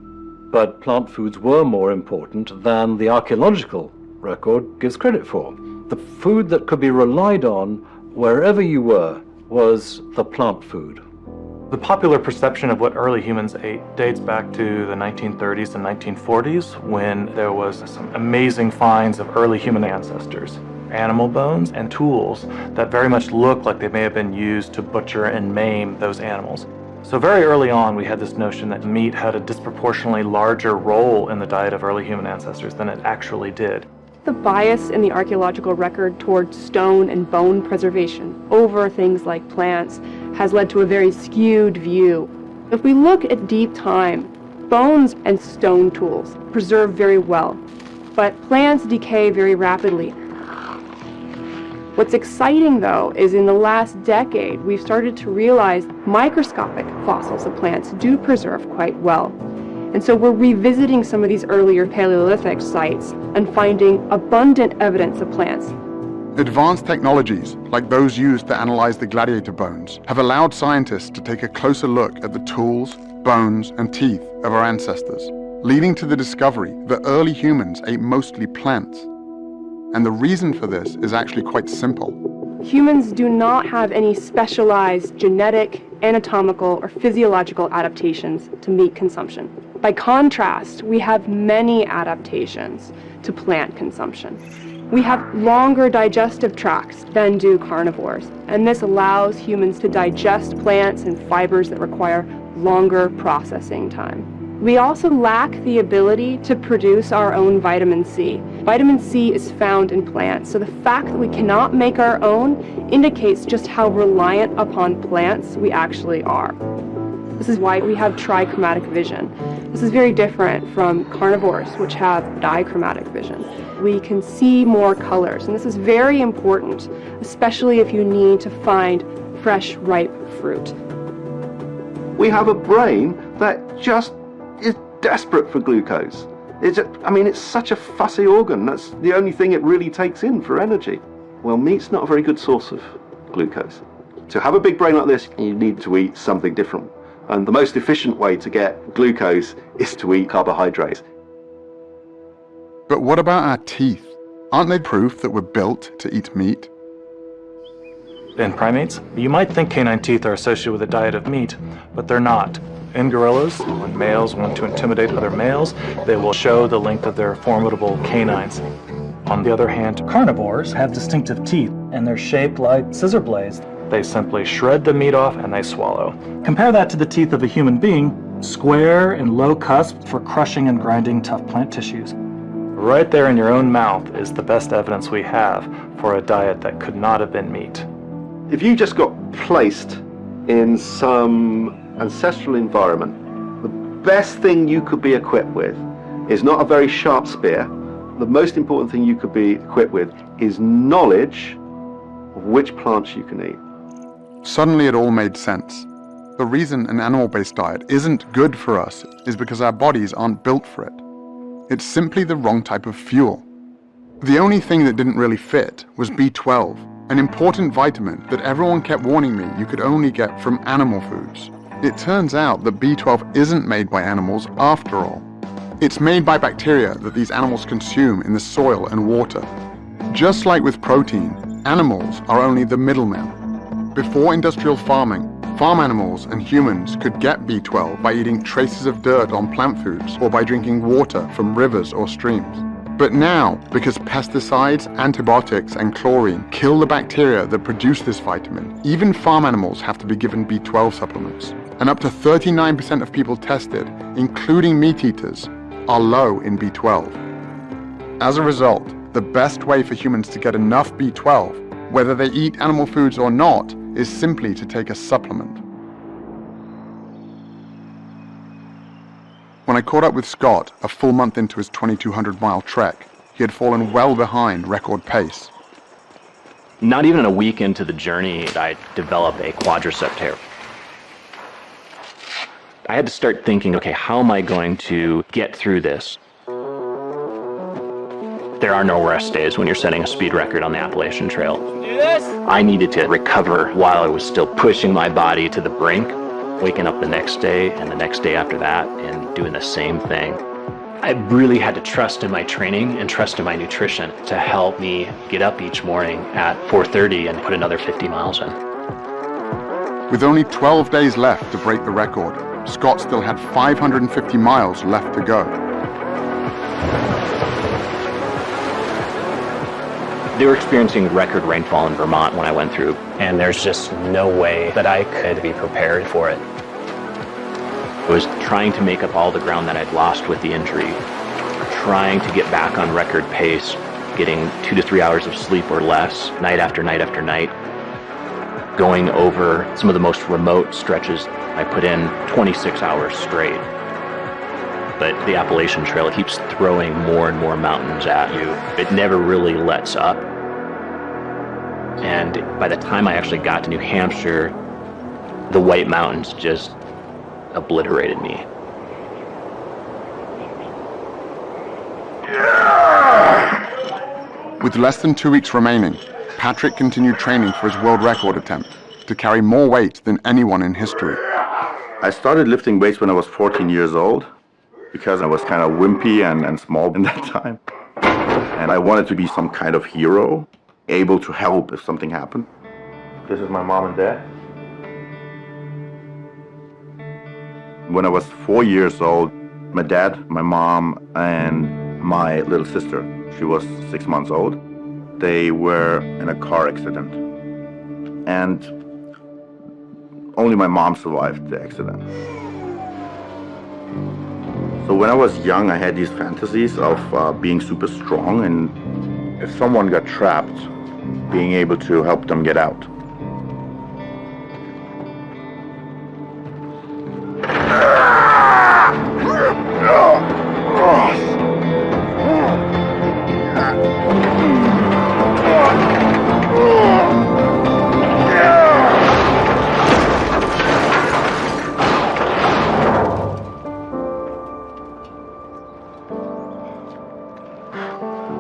but plant foods were more important than the archaeological record gives credit for. The food that could be relied on wherever you were was the plant food.
The popular perception of what early humans ate dates back to the 1930s and 1940s, when there was some amazing finds of early human ancestors, animal bones and tools that very much look like they may have been used to butcher and maim those animals. So very early on, we had this notion that meat had a disproportionately larger role in the diet of early human ancestors than it actually did.
The bias in the archaeological record toward stone and bone preservation over things like plants has led to a very skewed view. If we look at deep time, bones and stone tools preserve very well, but plants decay very rapidly. What's exciting, though, is in the last decade, we've started to realize microscopic fossils of plants do preserve quite well. And so we're revisiting some of these earlier Paleolithic sites and finding abundant evidence of plants.
Advanced technologies, like those used to analyze the gladiator bones, have allowed scientists to take a closer look at the tools, bones, and teeth of our ancestors, leading to the discovery that early humans ate mostly plants. And the reason for this is actually quite simple.
Humans do not have any specialized genetic, anatomical, or physiological adaptations to meat consumption. By contrast, we have many adaptations to plant consumption. We have longer digestive tracts than do carnivores, and this allows humans to digest plants and fibers that require longer processing time. We also lack the ability to produce our own vitamin C. Vitamin C is found in plants, so the fact that we cannot make our own indicates just how reliant upon plants we actually are. This is why we have trichromatic vision. This is very different from carnivores, which have dichromatic vision. We can see more colors, and this is very important, especially if you need to find fresh, ripe fruit.
We have a brain that just is desperate for glucose. It's such a fussy organ. That's the only thing it really takes in for energy. Well, meat's not a very good source of glucose. To have a big brain like this, you need to eat something different. And the most efficient way to get glucose is to eat carbohydrates.
But what about our teeth? Aren't they proof that we're built to eat meat?
In primates, you might think canine teeth are associated with a diet of meat, but they're not. In gorillas, when males want to intimidate other males, they will show the length of their formidable canines. On the other hand, carnivores have distinctive teeth, and they're shaped like scissor blades. They simply shred the meat off and they swallow. Compare that to the teeth of a human being, square and low cusped for crushing and grinding tough plant tissues. Right there in your own mouth is the best evidence we have for a diet that could not have been meat.
If you just got placed in some ancestral environment, the best thing you could be equipped with is not a very sharp spear. The most important thing you could be equipped with is knowledge of which plants you can eat.
Suddenly it all made sense. The reason an animal-based diet isn't good for us is because our bodies aren't built for it. It's simply the wrong type of fuel. The only thing that didn't really fit was B12, an important vitamin that everyone kept warning me you could only get from animal foods. It turns out that B12 isn't made by animals after all. It's made by bacteria that these animals consume in the soil and water. Just like with protein, animals are only the middlemen. Before industrial farming, farm animals and humans could get B12 by eating traces of dirt on plant foods or by drinking water from rivers or streams. But now, because pesticides, antibiotics, and chlorine kill the bacteria that produce this vitamin, even farm animals have to be given B12 supplements. And up to 39% of people tested, including meat eaters, are low in B12. As a result, the best way for humans to get enough B12, whether they eat animal foods or not, is simply to take a supplement. When I caught up with Scott a full month into his 2,200-mile trek, he had fallen well behind record pace.
Not even a week into the journey, I developed a quadricep tear. I had to start thinking, okay, how am I going to get through this? There are no rest days when you're setting a speed record on the Appalachian Trail. I needed to recover while I was still pushing my body to the brink, waking up the next day and the next day after that and doing the same thing. I really had to trust in my training and trust in my nutrition to help me get up each morning at 4:30 and put another 50 miles in.
With only 12 days left to break the record, Scott still had 550 miles left to go.
They were experiencing record rainfall in Vermont when I went through, and there's just no way that I could be prepared for it. I was trying to make up all the ground that I'd lost with the injury, trying to get back on record pace, getting 2 to 3 hours of sleep or less, night after night after night, going over some of the most remote stretches. I put in 26 hours straight. But the Appalachian Trail keeps throwing more and more mountains at you. It never really lets up. And by the time I actually got to New Hampshire, the White Mountains just obliterated me.
With less than 2 weeks remaining, Patrick continued training for his world record attempt to carry more weight than anyone in history.
I started lifting weights when I was 14 years old because I was kind of wimpy and small in that time. And I wanted to be some kind of hero. able to help if something happened. This is my mom and dad. When I was 4 years old, my dad, my mom, and my little sister, she was 6 months old, they were in a car accident. And only my mom survived the accident. So when I was young, I had these fantasies of being super strong, and if someone got trapped, being able to help them get out.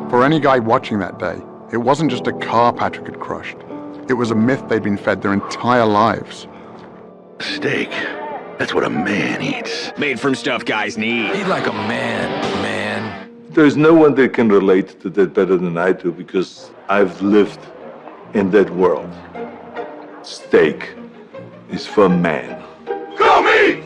For any guy watching that day, it wasn't just a car Patrick had crushed. It was a myth they'd been fed their entire lives.
Steak. That's what a man eats. Made from stuff guys need. Eat like a man.
There's no one that can relate to that better than I do because I've lived in that world. Steak is for man.
Go meat!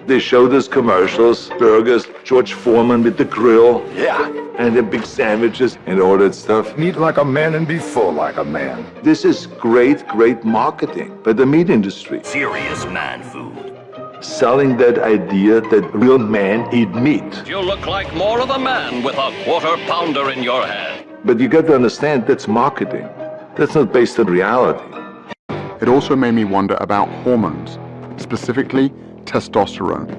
They showed us commercials, burgers, George Foreman with the grill.
Yeah.
And the big sandwiches and all that stuff.
Eat like a man and be full like a man.
This is great marketing by the meat industry.
Serious man food.
Selling that idea that real men eat meat.
You look like more of a man with a quarter-pounder in your hand.
But you got to understand, that's marketing. That's not based on reality.
It also made me wonder about hormones, specifically testosterone.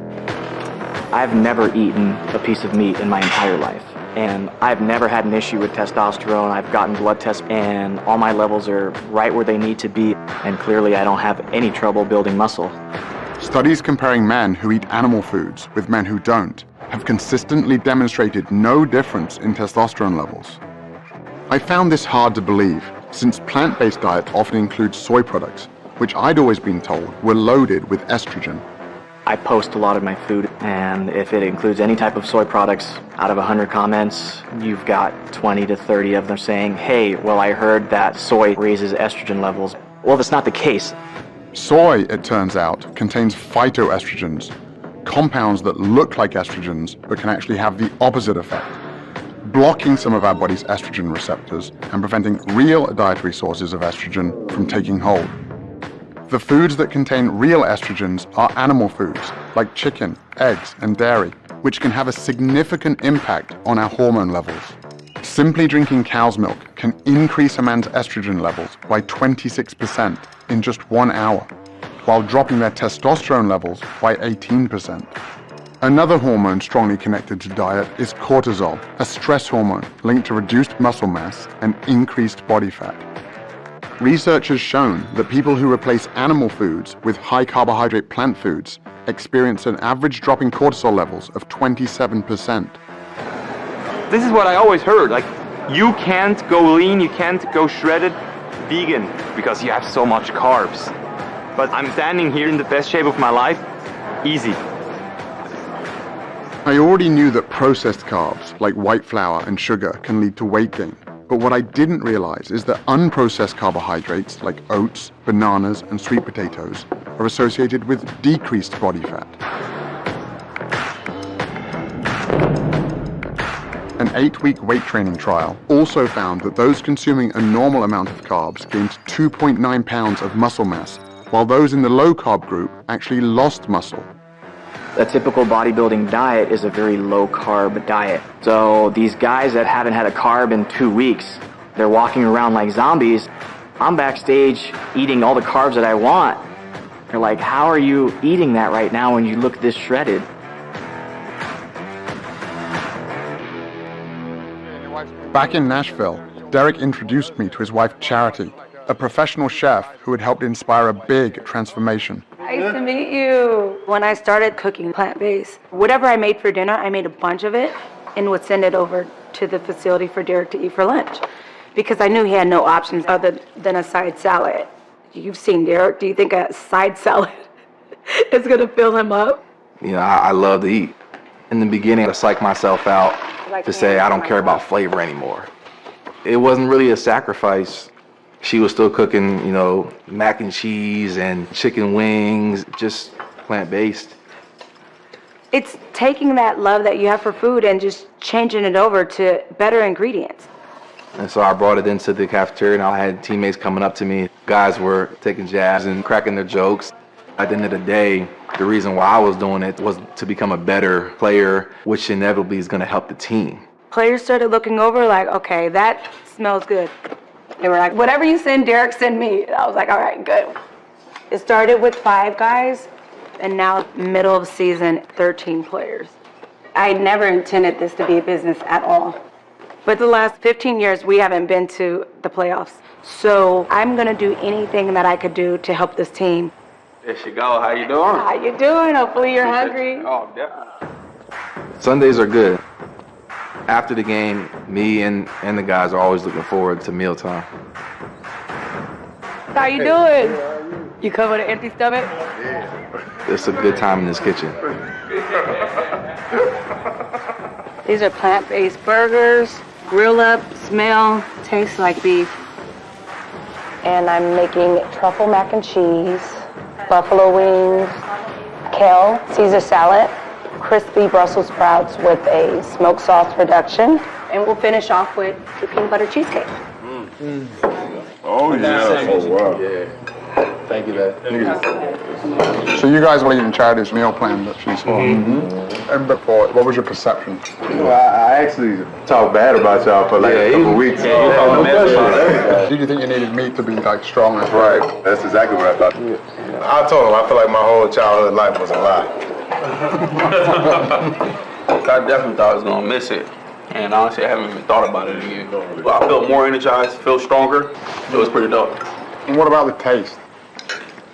I've never eaten a piece of meat in my entire life, and I've never had an issue with testosterone. I've gotten blood tests, and all my levels are right where they need to be, and clearly I don't have any trouble building muscle.
Studies comparing men who eat animal foods with men who don't have consistently demonstrated no difference in testosterone levels. I found this hard to believe, since plant-based diets often include soy products, which I'd always been told were loaded with estrogen.
I post a lot of my food, and if it includes any type of soy products, out of 100 comments, you've got 20 to 30 of them saying, hey, well, I heard that soy raises estrogen levels. Well, that's not the case.
Soy, it turns out, contains phytoestrogens, compounds that look like estrogens but can actually have the opposite effect, blocking some of our body's estrogen receptors and preventing real dietary sources of estrogen from taking hold. The foods that contain real estrogens are animal foods, like chicken, eggs, and dairy, which can have a significant impact on our hormone levels. Simply drinking cow's milk can increase a man's estrogen levels by 26% in just 1 hour, while dropping their testosterone levels by 18%. Another hormone strongly connected to diet is cortisol, a stress hormone linked to reduced muscle mass and increased body fat. Research has shown that people who replace animal foods with high-carbohydrate plant foods experience an average drop in cortisol levels of 27%.
This is what I always heard, like, you can't go lean, you can't go shredded vegan because you have so much carbs. But I'm standing here in the best shape of my life, easy.
I already knew that processed carbs, like white flour and sugar, can lead to weight gain. But what I didn't realize is that unprocessed carbohydrates like oats, bananas, and sweet potatoes are associated with decreased body fat. An 8-week weight training trial also found that those consuming a normal amount of carbs gained 2.9 pounds of muscle mass, while those in the low-carb group actually lost muscle.
A typical bodybuilding diet is a very low-carb diet. So these guys that haven't had a carb in 2 weeks, they're walking around like zombies. I'm backstage eating all the carbs that I want. They're like, how are you eating that right now when you look this shredded?
Back in Nashville, Derek introduced me to his wife Charity, a professional chef who had helped inspire a big transformation.
Nice to meet you. When I started cooking plant-based, whatever I made for dinner, I made a bunch of it and would send it over to the facility for Derek to eat for lunch because I knew he had no options other than a side salad. You've seen Derek. Do you think a side salad is going to fill him up?
You know, I love to eat. In the beginning, I psyched myself out to say I don't care about flavor anymore. It wasn't really a sacrifice. She was still cooking, you know, mac and cheese and chicken wings, just plant-based.
It's taking that love that you have for food and just changing it over to better ingredients.
And so I brought it into the cafeteria, and I had teammates coming up to me. Guys were taking jabs and cracking their jokes. At the end of the day, the reason why I was doing it was to become a better player, which inevitably is going to help the team.
Players started looking over like, okay, that smells good. They were like, whatever you send Derek, send me. I was like, all right, good. It started with 5 guys, and now middle of season, 13 players. I never intended this to be a business at all. But the last 15 years, we haven't been to the playoffs. So I'm gonna do anything that I could do to help this team.
There she go, how you doing?
How you doing? Hopefully you're hungry.
Oh, definitely.
Sundays are good. After the game, me and the guys are always looking forward to mealtime.
How you doing? You come with an empty stomach?
It's a good time in this kitchen.
These are plant-based burgers. Grill up, smell, tastes like beef. And I'm making truffle mac and cheese, buffalo wings, kale, Caesar salad, crispy Brussels sprouts with a smoked sauce reduction. And we'll finish off with the peanut butter cheesecake.
Oh, yeah. Oh, wow.
Yeah. Thank you, Dad.
So you guys were eating Charity's meal plan that she's on. And before, what was your perception?
Well, I actually talked bad about y'all for like a couple weeks.
Did you think you needed meat to be like stronger?
Right. That's exactly what I thought.
I told him I feel like my whole childhood life was a lie.
I definitely thought I was gonna miss it. And honestly, I haven't even thought about it again. But I felt more energized, feel stronger. It was pretty dope.
And what about the taste?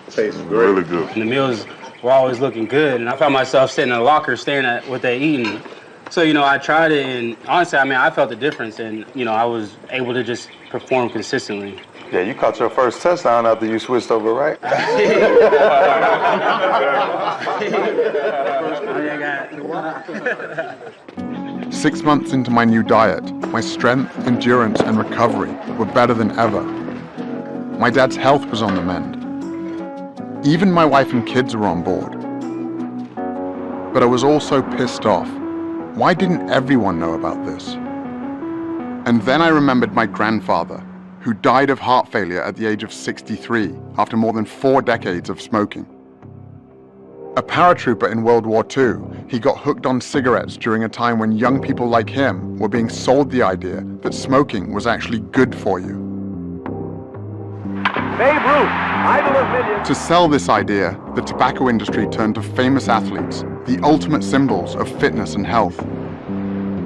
Tastes really good.
And the meals were always looking good, and I found myself sitting in a locker staring at what they eating. So, you know, I tried it, and honestly, I mean, I felt the difference, and, you know, I was able to just perform consistently.
Yeah, you caught your first touchdown after you switched over, right?
6 months into my new diet, my strength, endurance, and recovery were better than ever. My dad's health was on the mend. Even my wife and kids were on board. But I was also pissed off. Why didn't everyone know about this? And then I remembered my grandfather, who died of heart failure at the age of 63 after more than 4 decades of smoking. A paratrooper in World War II, he got hooked on cigarettes during a time when young people like him were being sold the idea that smoking was actually good for you.
Babe Ruth, idol of millions.
To sell this idea, the tobacco industry turned to famous athletes, the ultimate symbols of fitness and health.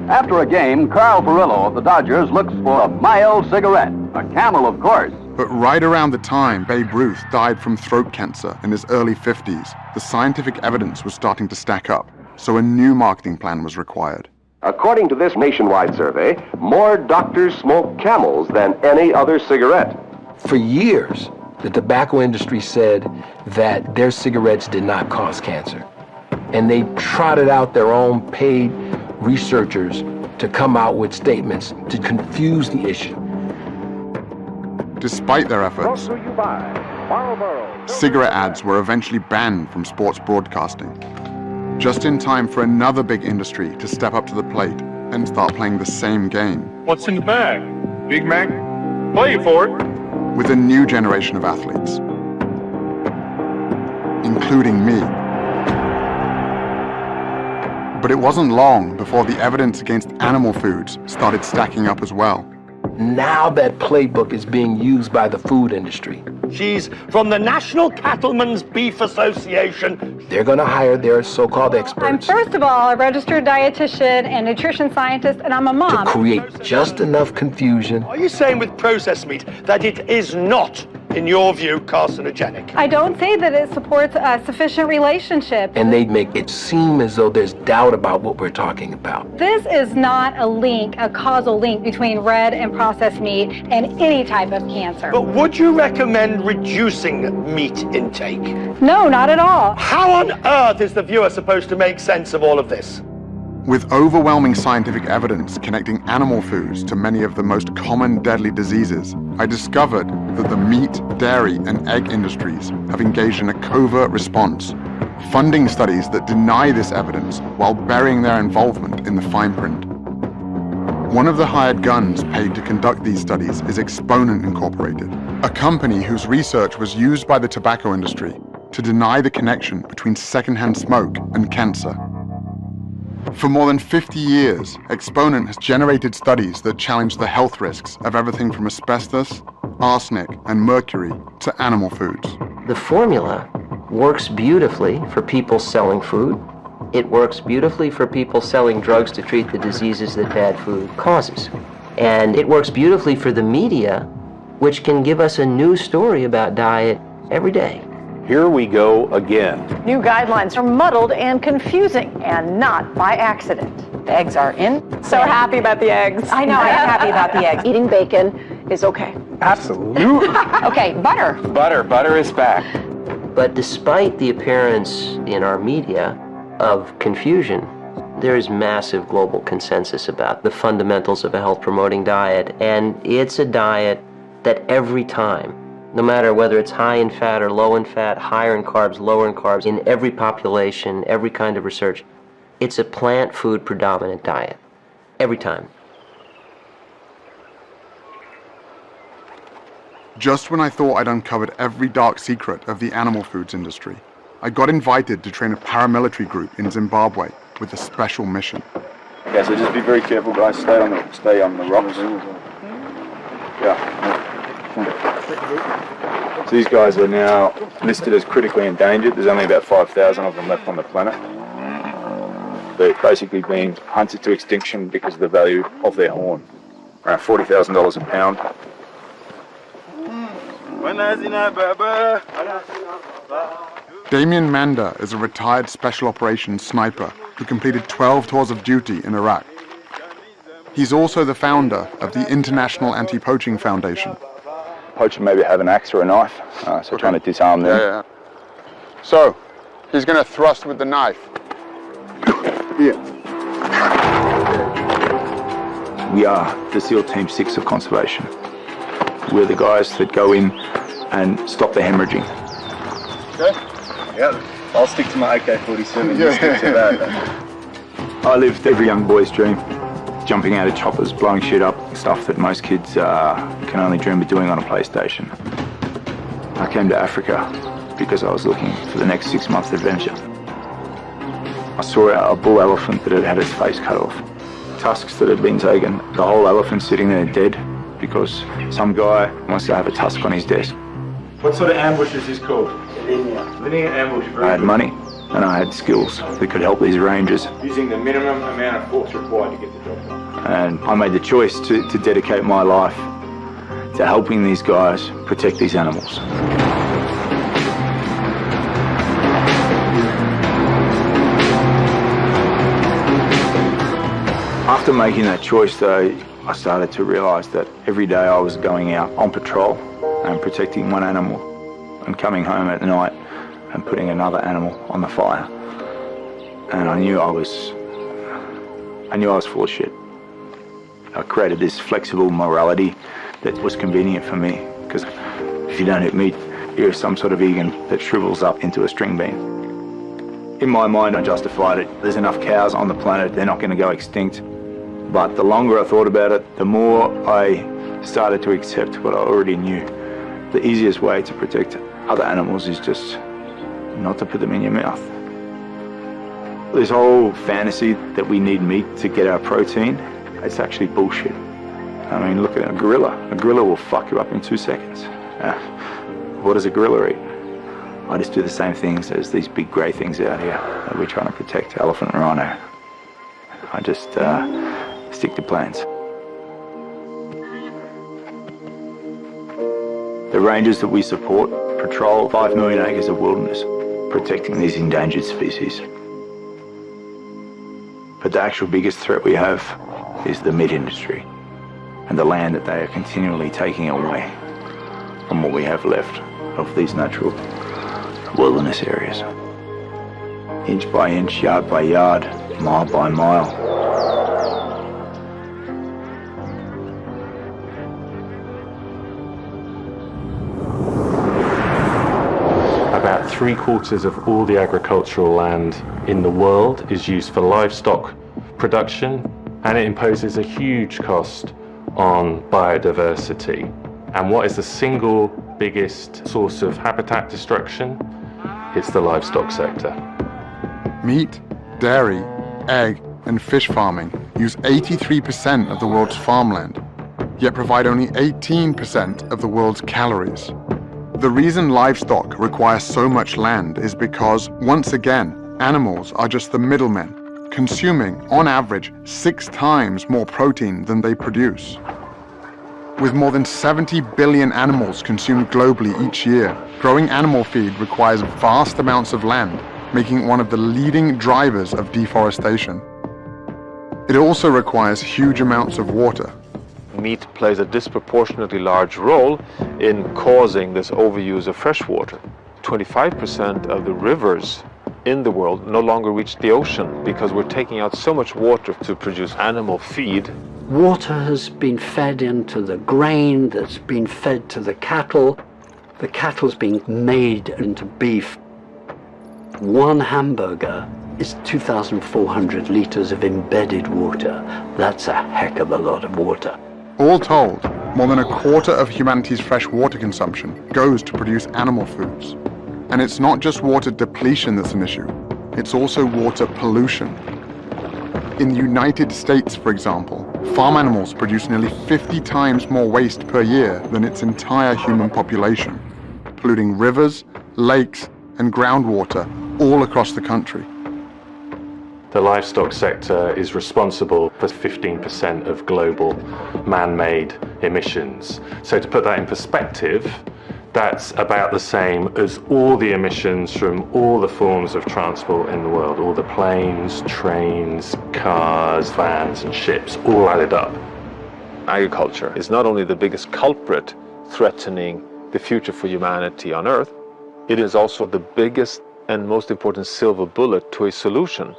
After a game, Carl Furillo of the Dodgers looks for a mild cigarette, a Camel, of course.
But right around the time Babe Ruth died from throat cancer in his early 50s, the scientific evidence was starting to stack up, so a new marketing plan was required.
According to this nationwide survey, more doctors smoke Camels than any other cigarette.
For years, the tobacco industry said that their cigarettes did not cause cancer. And they trotted out their own paid researchers to come out with statements to confuse the issue.
Despite their efforts, cigarette ads were eventually banned from sports broadcasting, just in time for another big industry to step up to the plate and start playing the same game.
What's in the bag? Big Mac? Play it for it.
With a new generation of athletes, including me. But it wasn't long before the evidence against animal foods started stacking up as well.
Now that playbook is being used by the food industry.
She's from the National Cattlemen's Beef Association.
They're going to hire their so-called experts
I'm first of all a registered dietitian and nutrition scientist, and I'm a mom.
to create just enough confusion.
Are you saying with processed meat that it is not, in your view, carcinogenic?
I don't say that it supports a sufficient relationship.
And they make it seem as though there's doubt about what we're talking about.
This is not a link, a causal link between red and processed meat and any type of cancer.
But would you recommend reducing meat intake?
No, not at all.
How on earth is the viewer supposed to make sense of all of this?
With overwhelming scientific evidence connecting animal foods to many of the most common deadly diseases, I discovered that the meat, dairy, and egg industries have engaged in a covert response, funding studies that deny this evidence while burying their involvement in the fine print. One of the hired guns paid to conduct these studies is Exponent Incorporated, a company whose research was used by the tobacco industry to deny the connection between secondhand smoke and cancer. For more than 50 years, Exponent has generated studies that challenge the health risks of everything from asbestos, arsenic, and mercury to animal foods.
The formula works beautifully for people selling food. It works beautifully for people selling drugs to treat the diseases that bad food causes. And it works beautifully for the media, which can give us a new story about diet every day.
Here we go again.
New guidelines are muddled and confusing, and not by accident. The eggs are in. So happy about the eggs. I know, I am happy about the eggs. Eating bacon is okay.
Absolutely.
Okay, butter.
Butter is back.
But despite the appearance in our media of confusion, there is massive global consensus about the fundamentals of a health-promoting diet, and it's a diet that every time, no matter whether it's high in fat or low in fat, higher in carbs, lower in carbs, in every population, every kind of research, it's a plant food predominant diet. Every time.
Just when I thought I'd uncovered every dark secret of the animal foods industry, I got invited to train a paramilitary group in Zimbabwe with a special mission.
Okay, so just be very careful, guys. Stay on the rocks. Yeah. So these guys are now listed as critically endangered. There's only about 5,000 of them left on the planet. They're basically being hunted to extinction because of the value of their horn. Around $40,000 a pound.
Damien Manda is a retired special operations sniper who completed 12 tours of duty in Iraq. He's also the founder of the International Anti-Poaching Foundation.
Poacher maybe have an axe or a knife, so trying to disarm them.
Yeah. So, he's going to thrust with the knife.
Yeah. We are the SEAL Team 6 of conservation. We're the guys that go in and stop the hemorrhaging.
Okay. Yeah, I'll stick to my AK-47. You stick to that.
I lived every young boy's dream. Jumping out of choppers, blowing shit up, stuff that most kids can only dream of doing on a PlayStation. I came to Africa because I was looking for the next 6 months adventure. I saw a bull elephant that had had its face cut off. Tusks that had been taken. The whole elephant sitting there dead because some guy wants to have a tusk on his desk.
What sort of ambush is this called? Linear ambush.
I had money and I had skills that could help these rangers.
Using the minimum amount of force required to get the job done.
And I made the choice to dedicate my life to helping these guys protect these animals. After making that choice though, I started to realise that every day I was going out on patrol and protecting one animal and coming home at night and putting another animal on the fire. And I knew I was full of shit. I created this flexible morality that was convenient for me, because if you don't eat meat, you're some sort of vegan that shrivels up into a string bean. In my mind, I justified it. There's enough cows on the planet, they're not going to go extinct. But the longer I thought about it, the more I started to accept what I already knew. The easiest way to protect other animals is just not to put them in your mouth. This whole fantasy that we need meat to get our protein, it's actually bullshit. I mean, look at a gorilla. A gorilla will fuck you up in 2 seconds. What does a gorilla eat? I just do the same things as these big grey things out here that we're trying to protect, elephant and rhino. I just stick to plans. The rangers that we support patrol 5 million acres of wilderness, protecting these endangered species. But the actual biggest threat we have is the meat industry and the land that they are continually taking away from what we have left of these natural wilderness areas. Inch by inch, yard by yard, mile by mile,
3/4 of all the agricultural land in the world is used for livestock production, and it imposes a huge cost on biodiversity. And what is the single biggest source of habitat destruction? It's the livestock sector.
Meat, dairy, egg, and fish farming use 83% of the world's farmland, yet provide only 18% of the world's calories. The reason livestock require so much land is because, once again, animals are just the middlemen, consuming, on average, 6 times more protein than they produce. With more than 70 billion animals consumed globally each year, growing animal feed requires vast amounts of land, making it one of the leading drivers of deforestation. It also requires huge amounts of water.
Meat plays a disproportionately large role in causing this overuse of fresh water. 25% of the rivers in the world no longer reach the ocean because we're taking out so much water to produce animal feed.
Water has been fed into the grain that's been fed to the cattle. The cattle's being made into beef. One hamburger is 2,400 liters of embedded water. That's a heck of a lot of water.
All told, more than 1/4 of humanity's fresh water consumption goes to produce animal foods. And it's not just water depletion that's an issue, it's also water pollution. In the United States, for example, farm animals produce nearly 50 times more waste per year than its entire human population, polluting rivers, lakes, and groundwater all across the country.
The livestock sector is responsible for 15% of global man-made emissions. So to put that in perspective, that's about the same as all the emissions from all the forms of transport in the world, all the planes, trains, cars, vans and ships, all added up.
Agriculture is not only the biggest culprit threatening the future for humanity on Earth, it is also the biggest and most important silver bullet to a solution.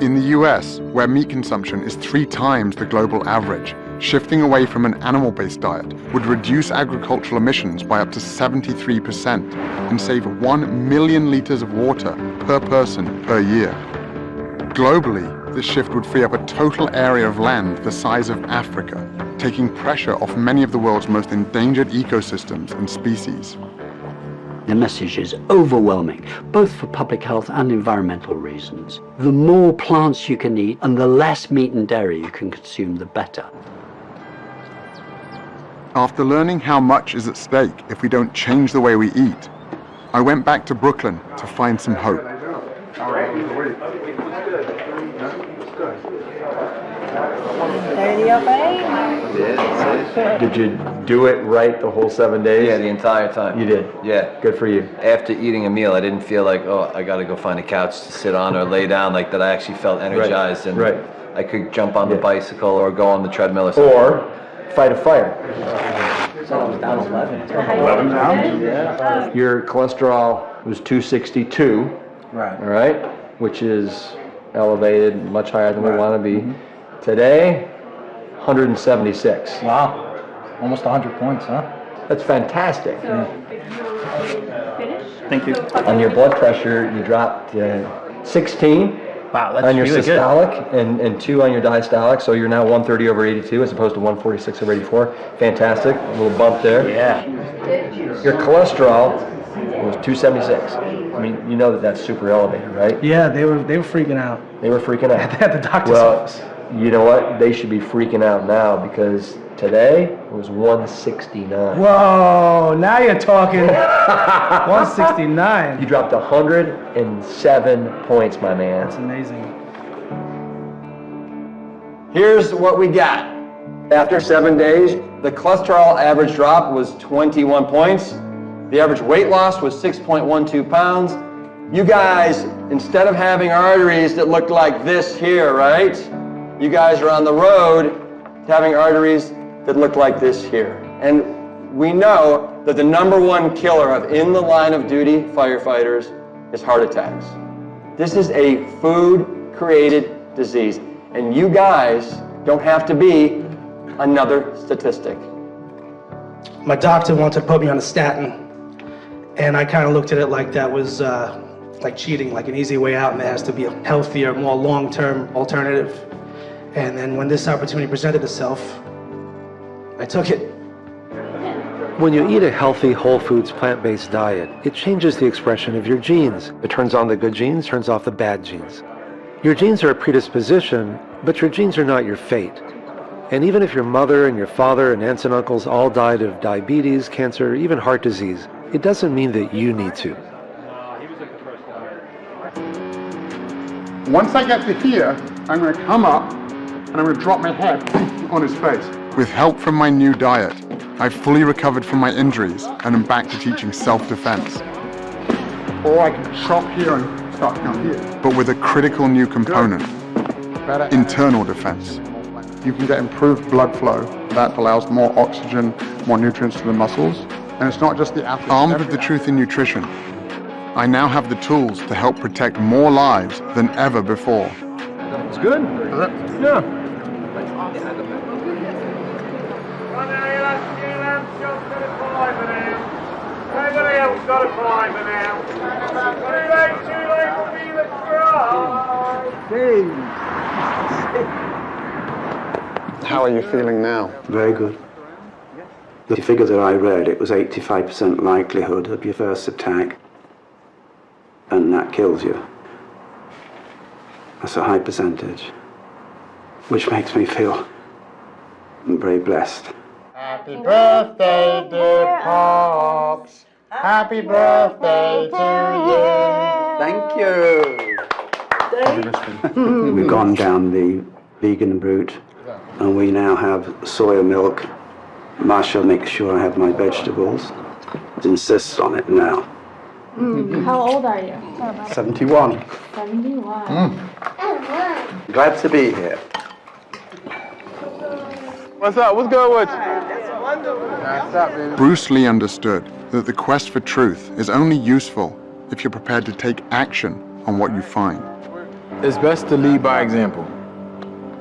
In the US, where meat consumption is 3 times the global average, shifting away from an animal-based diet would reduce agricultural emissions by up to 73% and save 1 million liters of water per person per year. Globally, this shift would free up a total area of land the size of Africa, taking pressure off many of the world's most endangered ecosystems and species.
The message is overwhelming, both for public health and environmental reasons. The more plants you can eat and the less meat and dairy you can consume, the better.
After learning how much is at stake if we don't change the way we eat, I went back to Brooklyn to find some hope.
Did you do it right the whole 7 days?
Yeah, the entire time.
You did?
Yeah.
Good for you.
After eating a meal, I didn't feel like, oh, I gotta go find a couch to sit on or lay down, like that I actually felt energized and I could jump on the bicycle or go on the treadmill or something.
Or fight a fire.
So I was down 11.
11 pounds? Yeah. Your cholesterol was 262.
Right.
All right? Which is elevated, much higher than we want to be. Today, 176.
Wow. Almost 100 points, huh?
That's fantastic.
Thank you.
On your blood pressure, you dropped 16.
Wow, that's
on your
really
systolic and 2 on your diastolic, so you're now 130/82 as opposed to 146/84. Fantastic, a little bump there.
Yeah.
Your cholesterol was 276. I mean, you know that that's super elevated, right?
Yeah, they were freaking out.
They were freaking out.
At the doctor's office.
You know what? They should be freaking out now because today it was 169.
Whoa, now you're talking. 169.
You dropped 107 points, my man.
That's amazing.
Here's what we got. After 7 days, the cholesterol average drop was 21 points. The average weight loss was 6.12 pounds. You guys, instead of having arteries that looked like this here, right? You guys are on the road to having arteries that look like this here. And we know that the #1 killer of in the line of duty firefighters is heart attacks. This is a food-created disease, and you guys don't have to be another statistic.
My doctor wanted to put me on a statin, And I kind of looked at it like that was like cheating, like an easy way out, and there has to be a healthier, more long-term alternative. And then when this opportunity presented itself, I took it.
When you eat a healthy, whole foods, plant-based diet, it changes the expression of your genes. It turns on the good genes, turns off the bad genes. Your genes are a predisposition, but your genes are not your fate. And even if your mother and your father and aunts and uncles all died of diabetes, cancer, even heart disease, it doesn't mean that you need to.
Once I get to here, I'm going to come up and I'm going to drop my head on his face. With help from my new diet, I've fully recovered from my injuries and am back to teaching self-defense. Or I can chop here and start down here. But with a critical new component, internal defense. You can get improved blood flow that allows more oxygen, more nutrients to the muscles. And it's not just the athlete. Armed with the truth in nutrition, I now have the tools to help protect more lives than ever before.
It's good? Yeah.
Everybody else got a fiver now. Too late for me to cry.
How are you feeling now?
Very good. The figure that I read, it was 85% likelihood of your first attack, and that kills you. That's a high percentage, which makes me feel very blessed.
Happy birthday, dear Pops. Happy birthday to you.
Thank you. We've gone down the vegan route, and we now have soya milk. Masha makes sure I have my vegetables. Insists on it now.
How old are you?
71.
71.
Glad to be here.
What's up? What's good with you?
Bruce Lee understood that the quest for truth is only useful if you're prepared to take action on what you find.
It's best to lead by example.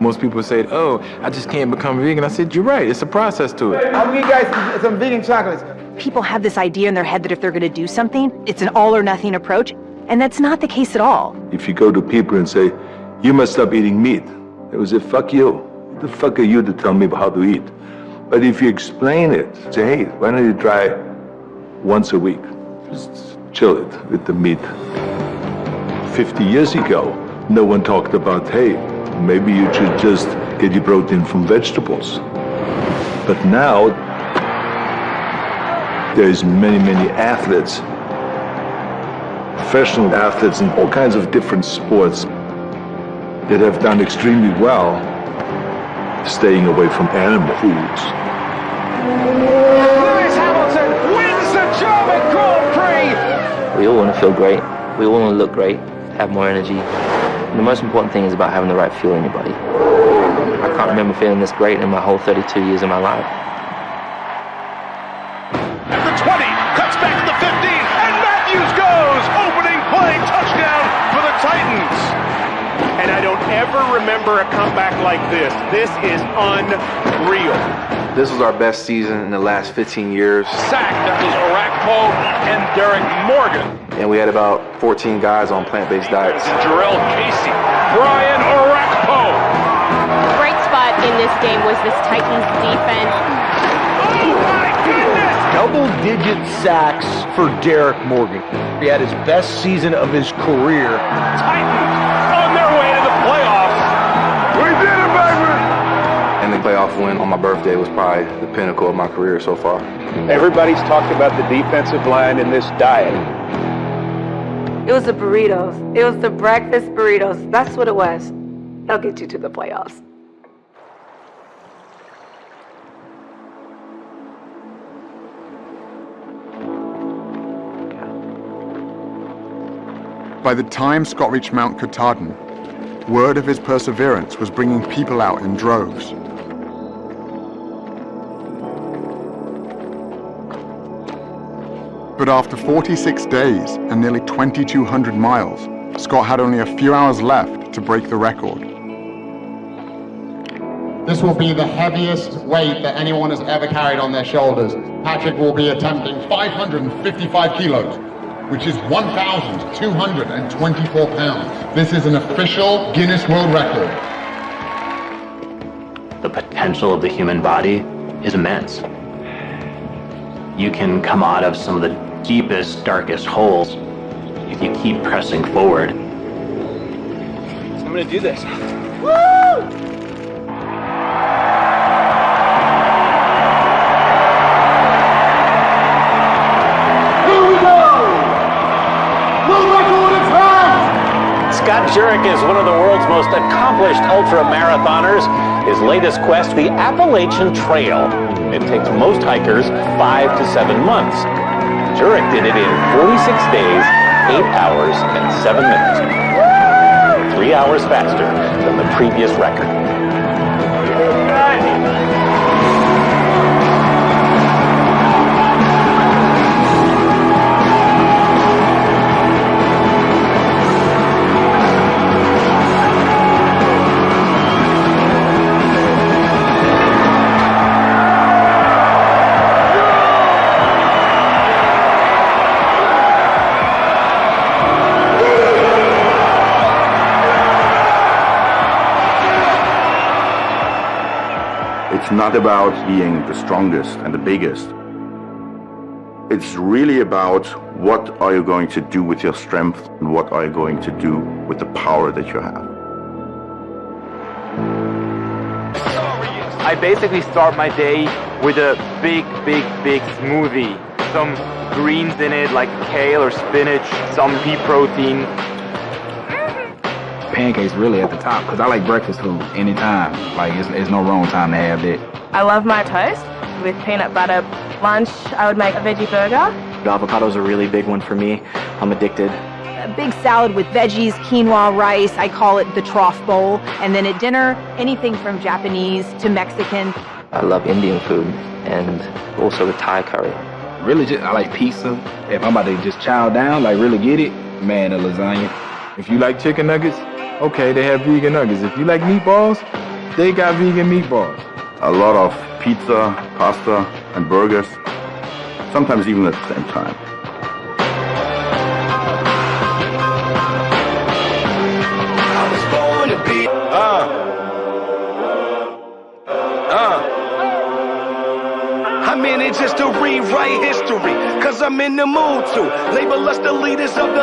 Most people say, oh, I just can't become vegan. I said, you're right. It's a process to it.
I'll give you guys some vegan chocolates.
People have this idea in their head that if they're going to do something, it's an all or nothing approach, and that's not the case at all.
If you go to people and say, you must stop eating meat, they will say, fuck you. Who the fuck are you to tell me how to eat? But if you explain it, say, hey, why don't you try once a week? Just chill it with the meat. 50 years ago, no one talked about, hey, maybe you should just get your protein from vegetables. But now, there's many athletes, professional athletes in all kinds of different sports that have done extremely well staying away from animal foods.
Lewis Hamilton wins the German Grand Prix.
We all want to feel great. We all want to look great, have more energy. And the most important thing is about having the right fuel in your body. I can't remember feeling this great in my whole 32 years of my life.
At the 20, cuts back to the 15, and Matthews goes! Opening play, touchdown for the Titans. And I don't ever remember a comeback like this. This is unreal.
This was our best season in the last 15 years.
Sack, that was Orakpo and Derek Morgan.
And we had about 14 guys on plant-based diets.
Jarrell Casey, Brian Orakpo.
Bright spot in this game was this Titans defense.
Oh my goodness!
Double-digit sacks for Derek Morgan. He had his best season of his career.
Titans on their way to the playoffs. We did it, baby!
And the playoff win on my birthday was probably the pinnacle of my career so far.
Everybody's talked about the defensive line in this diet.
It was the burritos. It was the breakfast burritos. That's what it was. They'll get you to the playoffs.
By the time Scott reached Mount Katahdin, word of his perseverance was bringing people out in droves. But after 46 days and nearly 2,200 miles, Scott had only a few hours left to break the record. This will be the heaviest weight that anyone has ever carried on their shoulders. Patrick will be attempting 555 kilos, which is 1,224 pounds. This is an official Guinness World Record.
The potential of the human body is immense. You can come out of some of the deepest, darkest holes if you keep pressing forward.
I'm gonna do this.
Woo! Here we go! World record in time!
Scott Jurek is one of the world's most accomplished ultra-marathoners. His latest quest, the Appalachian Trail. It takes most hikers 5 to 7 months. Jurek did it in 46 days, 8 hours, and 7 minutes. 3 hours faster than the previous record.
It's not about being the strongest and the biggest. It's really about what are you going to do with your strength and what are you going to do with the power that you have.
I basically start my day with a big smoothie. Some greens in it like kale or spinach, some pea protein.
Pancakes really at the top because I like breakfast food anytime. Like it's no wrong time to have that.
I love my toast with peanut butter. Lunch, I would make a veggie burger.
Avocado's a really big one for me. I'm addicted.
A big salad with veggies, quinoa, rice. I call it the trough bowl. And then at dinner, anything from Japanese to Mexican.
I love Indian food and also the Thai curry.
Really, I like pizza. If I'm about to just chow down, like really get it, man, a lasagna.
If you like chicken nuggets, okay, they have vegan nuggets. If you like meatballs, they got vegan meatballs.
A lot of pizza, pasta, and burgers, sometimes even at the same time.
I'm in it just to rewrite history, cause I'm in the mood to label us the leaders of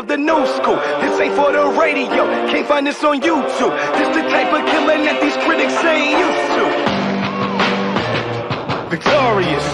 the new school. This ain't for the radio, can't find this on YouTube. This the type of killing that these critics ain't used to. Victorious.